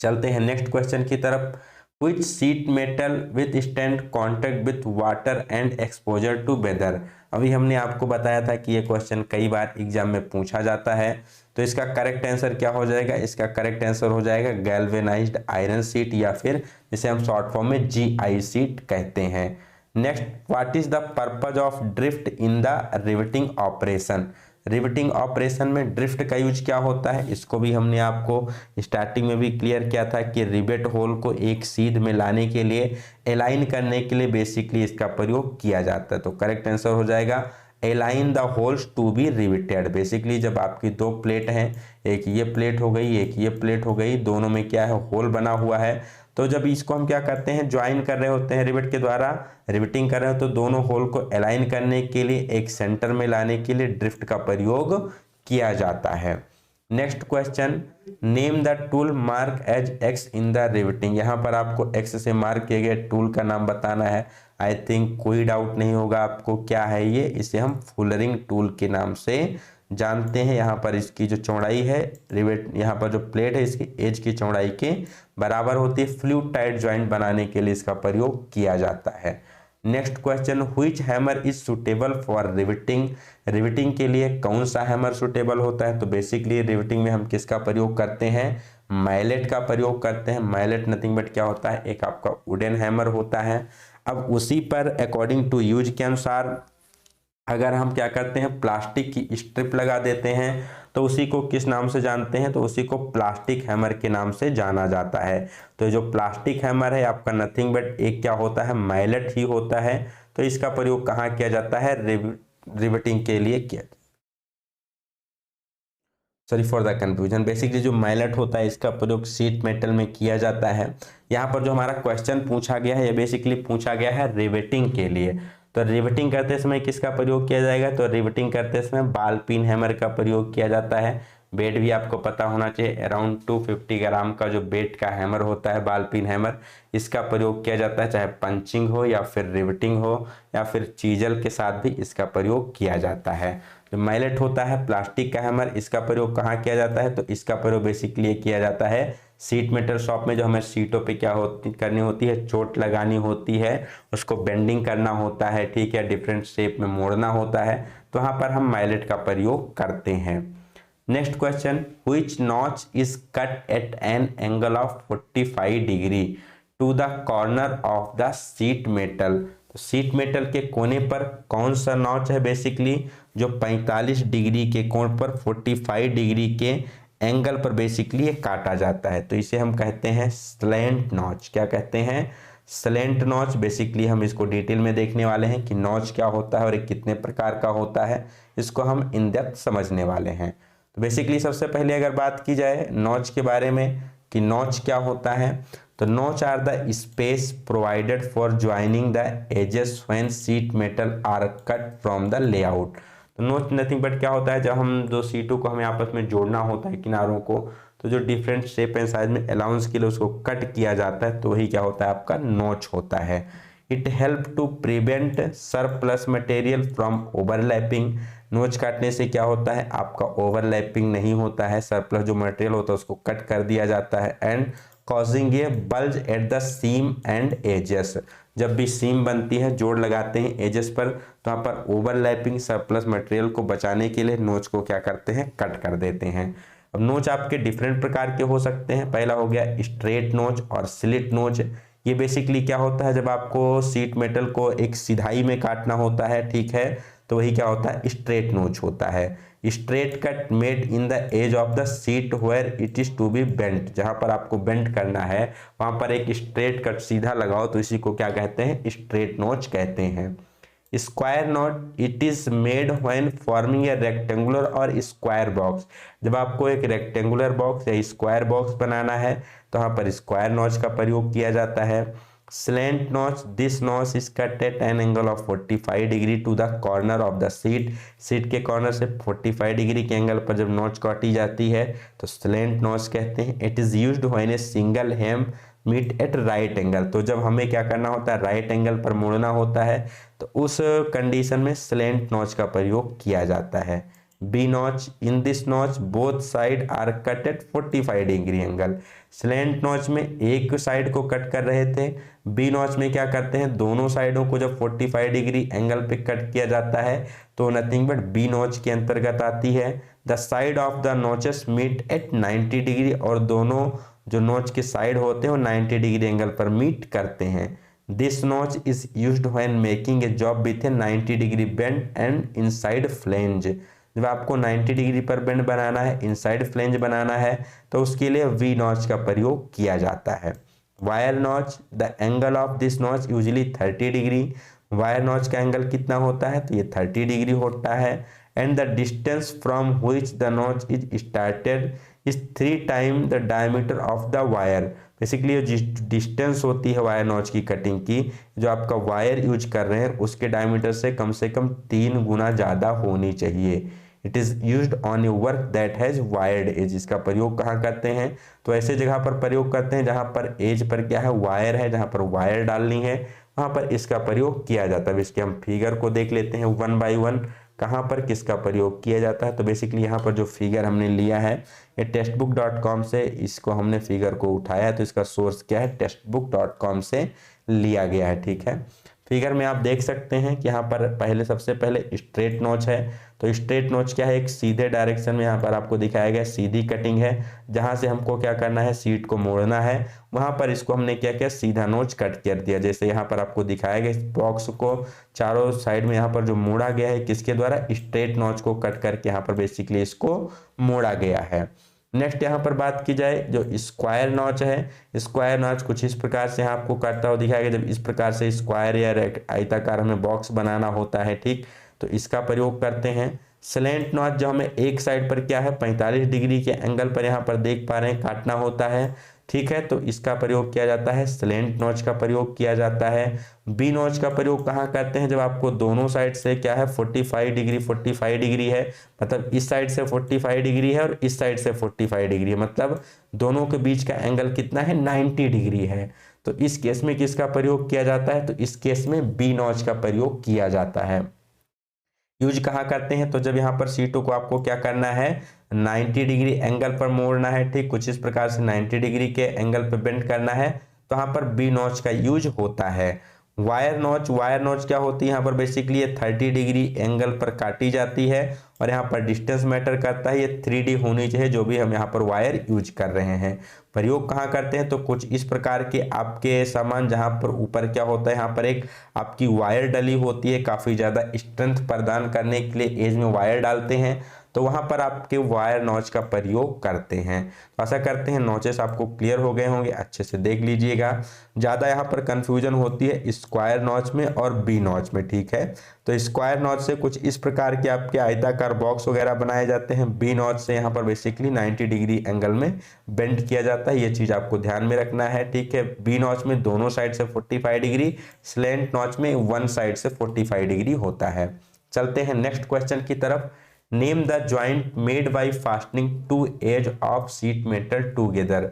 S1: चलते हैं नेक्स्ट क्वेश्चन की तरफ। Which sheet metal withstand contact with water and exposure to weather? अभी हमने आपको बताया था कि ये क्वेश्चन कई बार एग्जाम में पूछा जाता है, तो इसका करेक्ट आंसर क्या हो जाएगा, इसका करेक्ट आंसर हो जाएगा गैल्वेनाइज्ड आयरन शीट, या फिर जिसे हम शॉर्ट फॉर्म में GI शीट कहते हैं। Next, what is the purpose of drift in the riveting operation? Riveting operation में ड्रिफ्ट का यूज क्या होता है, इसको भी हमने आपको स्टार्टिंग में भी क्लियर किया था कि रिवेट होल को एक सीध में लाने के लिए, अलाइन करने के लिए बेसिकली इसका प्रयोग किया जाता है। तो करेक्ट आंसर हो जाएगा align the holes to be riveted. Basically जब आपकी दो प्लेट हैं, एक ये प्लेट हो गई, एक ये प्लेट हो गई, दोनों में क्या है, होल बना हुआ है, तो जब इसको हम क्या करते हैं, ज्वाइन कर रहे होते हैं रिवेट के द्वारा, रिवेटिंग कर रहे हो, तो दोनों होल को अलाइन करने के लिए, एक सेंटर में लाने के लिए ड्रिफ्ट का प्रयोग किया जाता है। Next question, name the tool mark as X in the riveting. यहाँ पर आपको एक्स से मार्क किए गए टूल का नाम बताना है। आई थिंक कोई डाउट नहीं होगा आपको, क्या है ये, इसे हम फुलरिंग टूल के नाम से जानते हैं। यहाँ पर इसकी जो चौड़ाई है, रिवेट यहाँ पर जो प्लेट है इसकी एज की चौड़ाई के बराबर होती है। फ्लूइड टाइट ज्वाइंट बनाने के लिए इसका प्रयोग किया जाता है। Next question, which hammer is suitable for riveting? Riveting के लिए कौन सा हैमर सुटेबल होता है? तो बेसिकली रिवेटिंग में हम किसका प्रयोग करते हैं, माइलेट का प्रयोग करते हैं। माइलेट नथिंग बट क्या होता है, एक आपका वुडन हैमर होता है। अब उसी पर अकॉर्डिंग टू यूज के अनुसार अगर हम क्या करते हैं, प्लास्टिक की स्ट्रिप लगा देते हैं, तो उसी को किस नाम से जानते हैं, तो उसी को प्लास्टिक हैमर के नाम से जाना जाता है। तो जो प्लास्टिक हैमर है आपका नथिंग बट एक क्या होता है, माइलेट ही होता है। तो इसका प्रयोग कहाँ किया जाता है, रिवेटिंग के लिए किया। Sorry for the confusion, basically जो माइलेट होता है इसका प्रयोग शीट मेटल में किया जाता है। यहाँ पर जो हमारा क्वेश्चन पूछा गया है, ये बेसिकली पूछा गया है रिवेटिंग के लिए। तो रिवेटिंग करते समय किसका प्रयोग किया जाएगा, तो रिवेटिंग करते समय बॉल पिन हैमर का प्रयोग किया जाता है। वेट भी आपको पता होना चाहिए, अराउंड 250 ग्राम का जो वेट का हैमर होता है, बॉल पिन हैमर, इसका प्रयोग किया जाता है। चाहे पंचिंग हो या फिर रिवेटिंग हो या फिर चीजल के साथ भी इसका प्रयोग किया जाता है। जो माइलेट होता है प्लास्टिक का हैमर, इसका प्रयोग कहाँ किया जाता है, तो इसका प्रयोग बेसिकली किया जाता है सीट मेटल शॉप में। जो हमें सीटों पे क्या करनी होती है, चोट लगानी होती है, उसको बेंडिंग करना होता है, ठीक है, डिफरेंट शेप में मोड़ना होता है, तो वहाँ पर हम माइलेट का प्रयोग करते हैं। Next question, which notch is cut at an angle of 45 degree to the corner of the sheet metal? तो सीट मेटल के कोने पर कौन सा नॉच है बेसिकली जो 45 डिग्री के कोण पर 45 डिग्री के एंगल पर बेसिकली ये काटा जाता है? तो इसे हम कहते हैं स्लैंट नॉच। क्या कहते हैं, स्लैंट नॉच। बेसिकली हम इसको डिटेल में देखने वाले हैं कि नॉच क्या होता है और ये कितने प्रकार का होता है, इसको हम इन डेप्थ समझने वाले हैं। तो बेसिकली सबसे पहले अगर बात की जाए नॉच के बारे में कि नॉच क्या होता है, तो notch are the space provided for joining the edges when sheet metal are cut from the layout. तो नॉच नथिंग बट क्या होता है, जब हम दो सीटों को हमें आपस में जोड़ना होता है किनारों को, तो जो डिफरेंट शेप एंड साइज में अलाउंस के लिए उसको कट किया जाता है, तो वही क्या होता है, आपका नॉच होता है। It help to prevent surplus material from overlapping. Notch काटने से क्या होता है, आपका ओवरलैपिंग नहीं होता है, सरप्लस जो मटेरियल होता है उसको कट कर दिया जाता है। And causing a bulge at the seam and edges. जब भी सीम बनती है, जोड़ लगाते हैं एजेस पर, तो यहाँ पर ओवरलैपिंग सरप्लस मटेरियल को बचाने के लिए नोच को क्या करते हैं, कट कर देते हैं। अब नोच आपके डिफरेंट प्रकार के हो सकते हैं। पहला हो गया स्ट्रेट नोच और स्लिट नोच। ये बेसिकली क्या होता है, जब आपको सीट मेटल को एक सिधाई में काटना होता है, ठीक है, तो वही क्या होता है, स्ट्रेट नोच होता है। Straight cut made in the edge of the sheet where it is to be bent. जहां पर आपको बेंट करना है वहां पर एक स्ट्रेट कट सीधा लगाओ, तो इसी को क्या कहते हैं, स्ट्रेट नोच कहते हैं। Square notch it is made when forming a rectangular और स्क्वायर बॉक्स। जब आपको एक रेक्टेंगुलर बॉक्स या स्क्वायर बॉक्स बनाना है तो यहाँ पर स्क्वायर नॉच का प्रयोग किया जाता है। Slant notch, this notch is cut at an angle of 45 degree to the corner of the sheet. Sheet के कॉर्नर से 45 डिग्री के एंगल पर जब नॉच काटी जाती है तो स्लैंट नॉच कहते हैं। It is used when a single hem meet at right angle. तो जब हमें क्या करना होता है, राइट एंगल पर मोड़ना होता है, तो उस कंडीशन में स्लैंट नॉच का प्रयोग किया जाता है। V notch, in this notch both side are cut at 45 degree angle. Slant notch में एक साइड को कट कर रहे थे, बी नॉच में क्या करते हैं, दोनों साइडों को जब 45 डिग्री एंगल पे कट किया जाता है तो नथिंग बट बी नॉच के अंतर्गत आती है। The side of the notches meet at 90 degree, और दोनों जो नॉच के साइड होते हैं वो 90 डिग्री एंगल पर मीट करते हैं। This notch is used when making a job with A 90 degree bend and inside flange. जब आपको 90 डिग्री पर बेंड बनाना है, इनसाइड फ्लेंज बनाना है, तो उसके लिए वी नॉच का प्रयोग किया जाता है। Wire notch, the angle of this notch usually 30 degree. Wire notch का एंगल कितना होता है, तो ये 30 डिग्री होता है। And the distance from which the notch is started is 3 time the diameter of the wire. Basically जो डिस्टेंस होती है वायर नॉच की कटिंग की, जो आपका वायर यूज कर रहे हैं उसके डायमीटर से कम 3 गुना ज़्यादा होनी चाहिए। It is used on a work that has wired edge. इसका प्रयोग कहाँ करते हैं, तो ऐसे जगह पर प्रयोग करते हैं जहां पर एज पर क्या है, वायर है, जहां पर वायर डालनी है वहां पर इसका प्रयोग किया जाता है। इसके हम फिगर को देख लेते हैं वन बाय वन, कहाँ पर किसका प्रयोग किया जाता है। तो बेसिकली यहाँ पर जो फिगर हमने लिया है ये textbook.com से इसको हमने फिगर को उठाया है, तो इसका सोर्स क्या है, textbook.com से लिया गया है। ठीक है, फिगर में आप देख सकते हैं कि यहाँ पर पहले सबसे पहले स्ट्रेट नॉच है। तो स्ट्रेट नॉच क्या है, एक सीधे डायरेक्शन में यहाँ पर आपको दिखाया गया सीधी कटिंग है, जहां से हमको क्या करना है, सीट को मोड़ना है, वहां पर इसको हमने क्या किया, सीधा नॉच कट कर दिया। जैसे यहाँ पर आपको दिखाया गया, इस बॉक्स को चारों साइड में यहाँ पर जो मोड़ा गया है किसके द्वारा, स्ट्रेट नॉच को कट करके यहाँ पर बेसिकली इसको मोड़ा गया है। नेक्स्ट यहाँ पर बात की जाए जो स्क्वायर नॉच है, स्क्वायर नॉच कुछ इस प्रकार से यहाँ आपको काटता हुआ दिखाएगा। जब इस प्रकार से स्क्वायर या आयताकार हमें बॉक्स बनाना होता है, ठीक, तो इसका प्रयोग करते हैं। स्लैंट नॉच जो हमें एक साइड पर क्या है 45 डिग्री के एंगल पर यहाँ पर देख पा रहे हैं काटना होता है, ठीक है, तो इसका प्रयोग किया जाता है, स्लैंट नॉच का प्रयोग किया जाता है। बी नॉच का प्रयोग कहाँ करते हैं, जब आपको दोनों साइड से क्या है 45 डिग्री 45 डिग्री है, मतलब इस साइड से 45 डिग्री है और इस साइड से 45 डिग्री है, मतलब दोनों के बीच का एंगल कितना है, 90 डिग्री है। तो इस केस में किसका प्रयोग किया जाता है, तो इस केस में बी नॉच का प्रयोग किया जाता है। यूज कहाँ करते हैं, तो जब यहाँ पर सीटों को आपको क्या करना है, 90 डिग्री एंगल पर मोड़ना है, ठीक, कुछ इस प्रकार से 90 डिग्री के एंगल पर बेंड करना है, तो यहाँ पर बी नॉच का यूज होता है। वायर नॉच, वायर नॉच क्या होती है, यहाँ पर बेसिकली ये 30 डिग्री एंगल पर काटी जाती है और यहाँ पर डिस्टेंस मैटर करता है, ये 3D होनी चाहिए जो भी हम यहाँ पर वायर यूज कर रहे हैं। प्रयोग कहाँ करते हैं, तो कुछ इस प्रकार के आपके सामान जहाँ पर ऊपर क्या होता है, यहाँ पर एक आपकी वायर डली होती है, काफ़ी ज़्यादा स्ट्रेंथ प्रदान करने के लिए एज में वायर डालते हैं, तो वहां पर आपके वायर नॉच का प्रयोग करते हैं। तो आशा करते हैं नॉचेस आपको क्लियर हो गए होंगे, अच्छे से देख लीजिएगा। ज़्यादा यहाँ पर कंफ्यूजन होती है स्क्वायर नॉच में और बी नॉच में, ठीक है। तो स्क्वायर नॉच से कुछ इस प्रकार के आपके आयताकार बॉक्स वगैरह बनाए जाते हैं, बी नॉच से यहाँ पर बेसिकली 90 डिग्री एंगल में बेंड किया जाता है, ये चीज़ आपको ध्यान में रखना है, ठीक है। बी नॉच में दोनों साइड से 45 डिग्री, स्लैंट नॉच में वन साइड से 45 डिग्री होता है। चलते हैं नेक्स्ट क्वेश्चन की तरफ। Name the joint made by fastening two edge of sheet metal together.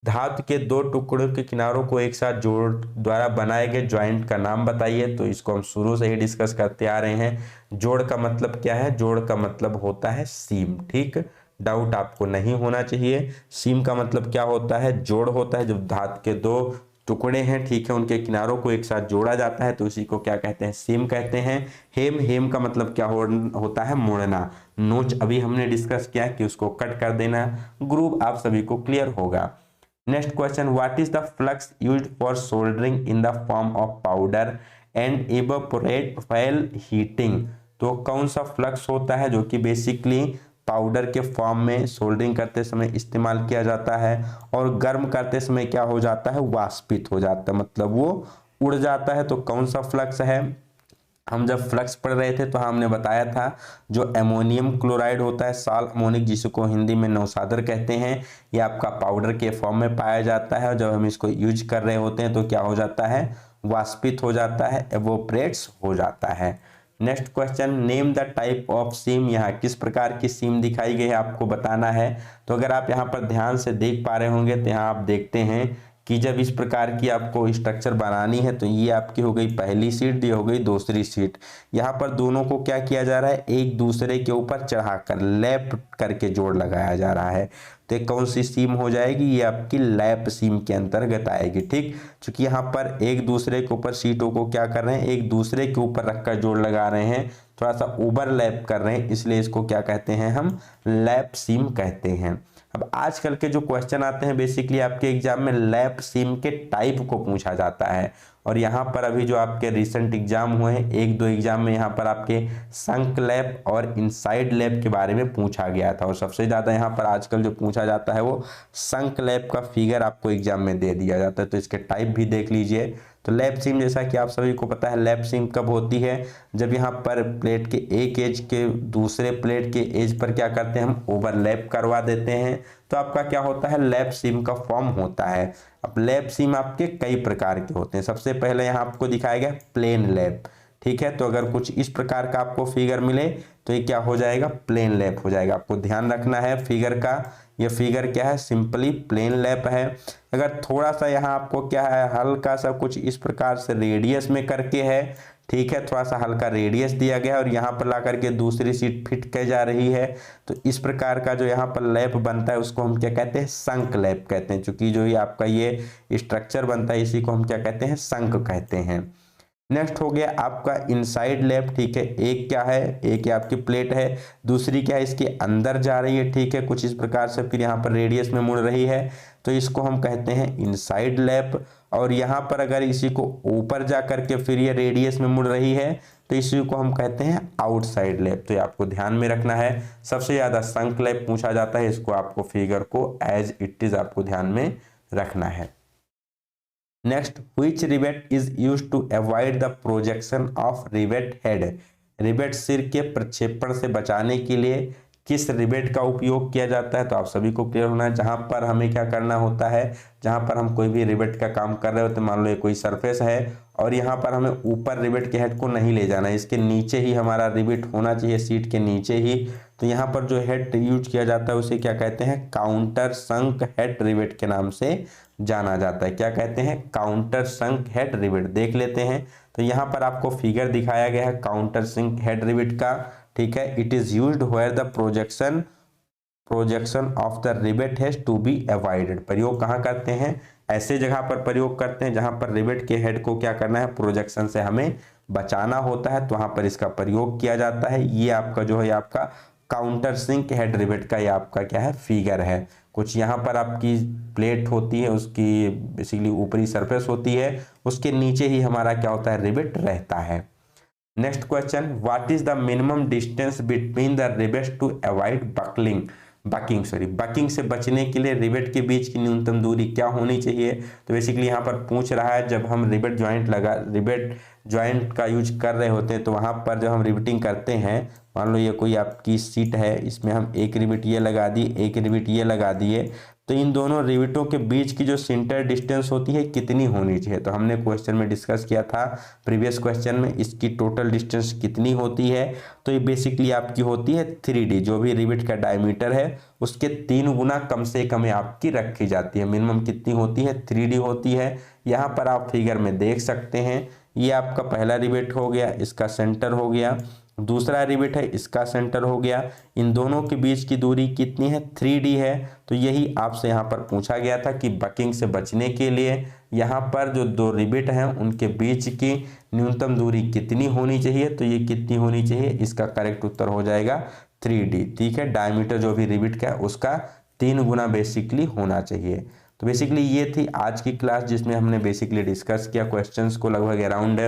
S1: धातु के दो टुकड़ों के किनारों को एक साथ जोड़ द्वारा बनाए गए जॉइंट का नाम बताइए। तो इसको हम शुरू से ही डिस्कस करते आ रहे हैं। जोड़ का मतलब क्या है, जोड़ का मतलब होता है सीम, ठीक, डाउट आपको नहीं होना चाहिए। सीम का मतलब क्या होता है, जोड़ होता है। जब धातु के दो टुकड़े हैं, ठीक है, उनके किनारों को एक साथ जोड़ा जाता है तो इसी को क्या कहते हैं, सीम कहते हैं। हेम, हेम का मतलब क्या होता है, मोड़ना। नोच अभी हमने डिस्कस किया कि उसको कट कर देना। ग्रुप आप सभी को क्लियर होगा। Next question, what is the flux used for soldering in the form of powder and evaporate while heating. तो कौन सा फ्लक्स होता है जो कि बेसिकली पाउडर के फॉर्म में सोल्डरिंग करते समय इस्तेमाल किया जाता है और गर्म करते समय क्या हो जाता है, वाष्पित हो जाता है, मतलब वो उड़ जाता है। तो कौन सा फ्लक्स है, हम जब फ्लक्स पढ़ रहे थे तो हमने बताया था जो अमोनियम क्लोराइड होता है, साल अमोनिक, जिसको हिंदी में नौसादर कहते हैं, ये आपका पाउडर के फॉर्म में पाया जाता है और जब हम इसको यूज कर रहे होते हैं तो क्या हो जाता है, वाष्पित हो जाता है, एवोपरेट्स हो जाता है। Next question, name the type of seam, यहाँ किस प्रकार की सीम दिखाई गई है आपको बताना है। तो अगर आप यहाँ पर ध्यान से देख पा रहे होंगे तो यहाँ आप देखते हैं कि जब इस प्रकार की आपको स्ट्रक्चर बनानी है तो ये आपकी हो गई पहली सीट, ये हो गई दूसरी सीट। यहाँ पर दोनों को क्या किया जा रहा है, एक दूसरे के ऊपर चढ़ाकर लैप करके जोड़ लगाया जा रहा है। तो ये कौन सी सीम हो जाएगी, ये आपकी लैप सीम के अंतर्गत आएगी। ठीक, क्योंकि यहाँ पर एक दूसरे के ऊपर सीटों को क्या कर रहे हैं, एक दूसरे के ऊपर रखकर जोड़ लगा रहे हैं, थोड़ा सा ओवरलैप कर रहे हैं, इसलिए इसको क्या कहते हैं, हम लैप सीम कहते हैं। अब आजकल के जो क्वेश्चन आते हैं बेसिकली आपके एग्जाम में लैप सीम के टाइप को पूछा जाता है। और यहाँ पर अभी जो आपके रिसेंट एग्जाम हुए हैं, एक दो एग्जाम में यहाँ पर आपके संक लैप और इनसाइड लैप के बारे में पूछा गया था, और सबसे ज़्यादा यहाँ पर आजकल जो पूछा जाता है वो संक लैप का फिगर आपको एग्जाम में दे दिया जाता है। तो इसके टाइप भी देख लीजिए। तो लैप सीम जैसा कि आप सभी को पता है, लैप सीम कब होती है, जब यहाँ पर प्लेट के एक एज के दूसरे प्लेट के एज पर क्या करते हैं, हम ओवरलैप करवा देते हैं, तो आपका क्या होता है, लैप सीम का फॉर्म होता है। अब लैप सीम आपके कई प्रकार के होते हैं। सबसे पहले यहाँ आपको दिखाया गया प्लेन लैप, ठीक है। तो अगर कुछ इस प्रकार का आपको फिगर मिले तो ये क्या हो जाएगा, प्लेन लैप हो जाएगा। आपको ध्यान रखना है फिगर का, ये फिगर क्या है, सिंपली प्लेन लैप है। अगर थोड़ा सा यहाँ आपको क्या है, हल्का सा कुछ इस प्रकार से रेडियस में करके है, ठीक है, थोड़ा सा हल्का रेडियस दिया गया और यहाँ पर ला करके दूसरी सीट फिट की जा रही है, तो इस प्रकार का जो यहाँ पर लैप बनता है उसको हम क्या कहते हैं, संक लैप कहते हैं। चूंकि जो ये आपका ये स्ट्रक्चर बनता है इसी को हम क्या कहते हैं, संक कहते हैं। नेक्स्ट हो गया आपका इनसाइड लैप, ठीक है। एक क्या है, एक आपकी प्लेट है, दूसरी क्या है, इसके अंदर जा रही है, ठीक है, कुछ इस प्रकार से, फिर यहाँ पर रेडियस में मुड़ रही है, तो इसको हम कहते हैं इनसाइड लैप। और यहाँ पर अगर इसी को ऊपर जा करके फिर ये रेडियस में मुड़ रही है तो इसी को हम कहते हैं आउटसाइड लैप। तो ये आपको ध्यान में रखना है, सबसे ज्यादा संक लैप पूछा जाता है, इसको आपको फिगर को एज इट इज आपको ध्यान में रखना है। Next, which rivet is used to avoid the projection of rivet head, rivet सिर के प्रक्षेपण से बचाने के लिए किस रिवेट का उपयोग किया जाता है। तो आप सभी को क्लियर होना है, जहां पर हमें क्या करना होता है, जहां पर हम कोई भी रिवेट का काम कर रहे होते हैं, मान लो ये कोई सरफेस है और यहाँ पर हमें ऊपर रिवेट के हेड को नहीं ले जाना है, इसके नीचे ही हमारा रिवेट होना चाहिए, सीट के नीचे ही। तो यहाँ पर जो हेड यूज किया जाता है उसे क्या कहते हैं, काउंटर संक हेड रिवेट के नाम से जाना जाता है। क्या कहते हैं, काउंटर संक हेड रिवेट। देख लेते हैं, तो यहाँ पर आपको फिगर दिखाया गया है काउंटर संक हेड रिवेट का, ठीक है। It is used where the projection of the rivet has to be avoided. प्रयोग कहाँ करते हैं, ऐसे जगह पर प्रयोग करते हैं जहां पर रिवेट के हेड को क्या करना है, प्रोजेक्शन से हमें बचाना होता है, तो वहां पर इसका प्रयोग किया जाता है। ये आपका जो है आपका काउंटर सिंक हेड रिवेट का ये आपका क्या है, फिगर है। कुछ यहाँ पर आपकी प्लेट होती है, उसकी बेसिकली ऊपरी सरफेस होती है, उसके नीचे ही हमारा क्या होता है, रिवेट रहता है। Next question, what is the minimum distance between the rivets to avoid buckling से बचने के लिए रिवेट के बीच की न्यूनतम दूरी क्या होनी चाहिए। तो बेसिकली यहाँ पर पूछ रहा है, जब हम रिवेट ज्वाइंट का यूज कर रहे होते हैं तो वहाँ पर जब हम रिवेटिंग करते हैं, मान लो ये कोई आपकी सीट है, इसमें हम एक रिवेट ये लगा दिए, एक रिवेट ये लगा दिए, तो इन दोनों रिवेटों के बीच की जो सेंटर डिस्टेंस होती है कितनी होनी चाहिए। तो हमने क्वेश्चन में डिस्कस किया था प्रीवियस क्वेश्चन में, इसकी टोटल डिस्टेंस कितनी होती है। तो ये बेसिकली आपकी होती है 3D, जो भी रिवेट का डायमीटर है उसके 3 गुना कम से कम आपकी रखी जाती है। मिनिमम कितनी होती है, 3D होती है। यहाँ पर आप फिगर में देख सकते हैं, ये आपका पहला रिवेट हो गया, इसका सेंटर हो गया, दूसरा रिवेट है, इसका सेंटर हो गया, इन दोनों के बीच की दूरी कितनी है, 3D है। तो यही आपसे यहाँ पर पूछा गया था कि बकिंग से बचने के लिए यहाँ पर जो दो रिवेट हैं उनके बीच की न्यूनतम दूरी कितनी होनी चाहिए। तो ये कितनी होनी चाहिए, इसका करेक्ट उत्तर हो जाएगा 3D, ठीक है। डायमीटर जो भी रिवेट का है उसका 3 गुना बेसिकली होना चाहिए। तो बेसिकली ये थी आज की क्लास, जिसमें हमने बेसिकली डिस्कस किया क्वेश्चंस को, लगभग अराउंड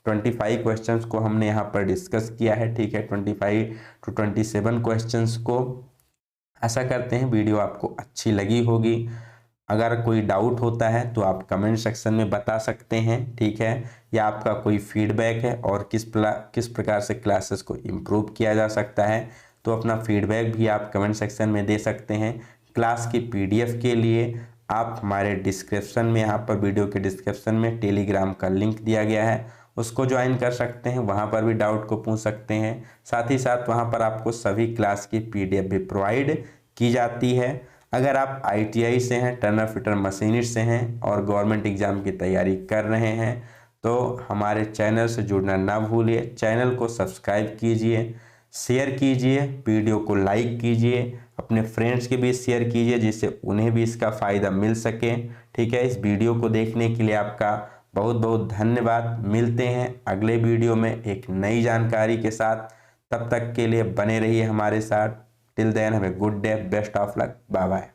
S1: 25 क्वेश्चंस को हमने यहाँ पर डिस्कस किया है, ठीक है। 25 to 27 क्वेश्चंस को। आशा करते हैं वीडियो आपको अच्छी लगी होगी। अगर कोई डाउट होता है तो आप कमेंट सेक्शन में बता सकते हैं, ठीक है, या आपका कोई फीडबैक है और किस प्रकार से क्लासेस को इम्प्रूव किया जा सकता है तो अपना फीडबैक भी आप कमेंट सेक्शन में दे सकते हैं। क्लास की पीडीएफ के लिए आप हमारे डिस्क्रिप्शन में, यहाँ पर वीडियो के डिस्क्रिप्शन में टेलीग्राम का लिंक दिया गया है, उसको ज्वाइन कर सकते हैं, वहाँ पर भी डाउट को पूछ सकते हैं। साथ ही साथ वहाँ पर आपको सभी क्लास की पीडीएफ भी प्रोवाइड की जाती है। अगर आप आईटीआई से हैं, टर्नर फिटर मशीनिस्ट से हैं और गवर्नमेंट एग्जाम की तैयारी कर रहे हैं तो हमारे चैनल से जुड़ना ना भूलिए। चैनल को सब्सक्राइब कीजिए, शेयर कीजिए, वीडियो को लाइक कीजिए, अपने फ्रेंड्स के बीच शेयर कीजिए जिससे उन्हें भी इसका फ़ायदा मिल सके, ठीक है। इस वीडियो को देखने के लिए आपका बहुत बहुत धन्यवाद। मिलते हैं अगले वीडियो में एक नई जानकारी के साथ, तब तक के लिए बने रहिए हमारे साथ। Till then have a good day, best of luck, bye bye.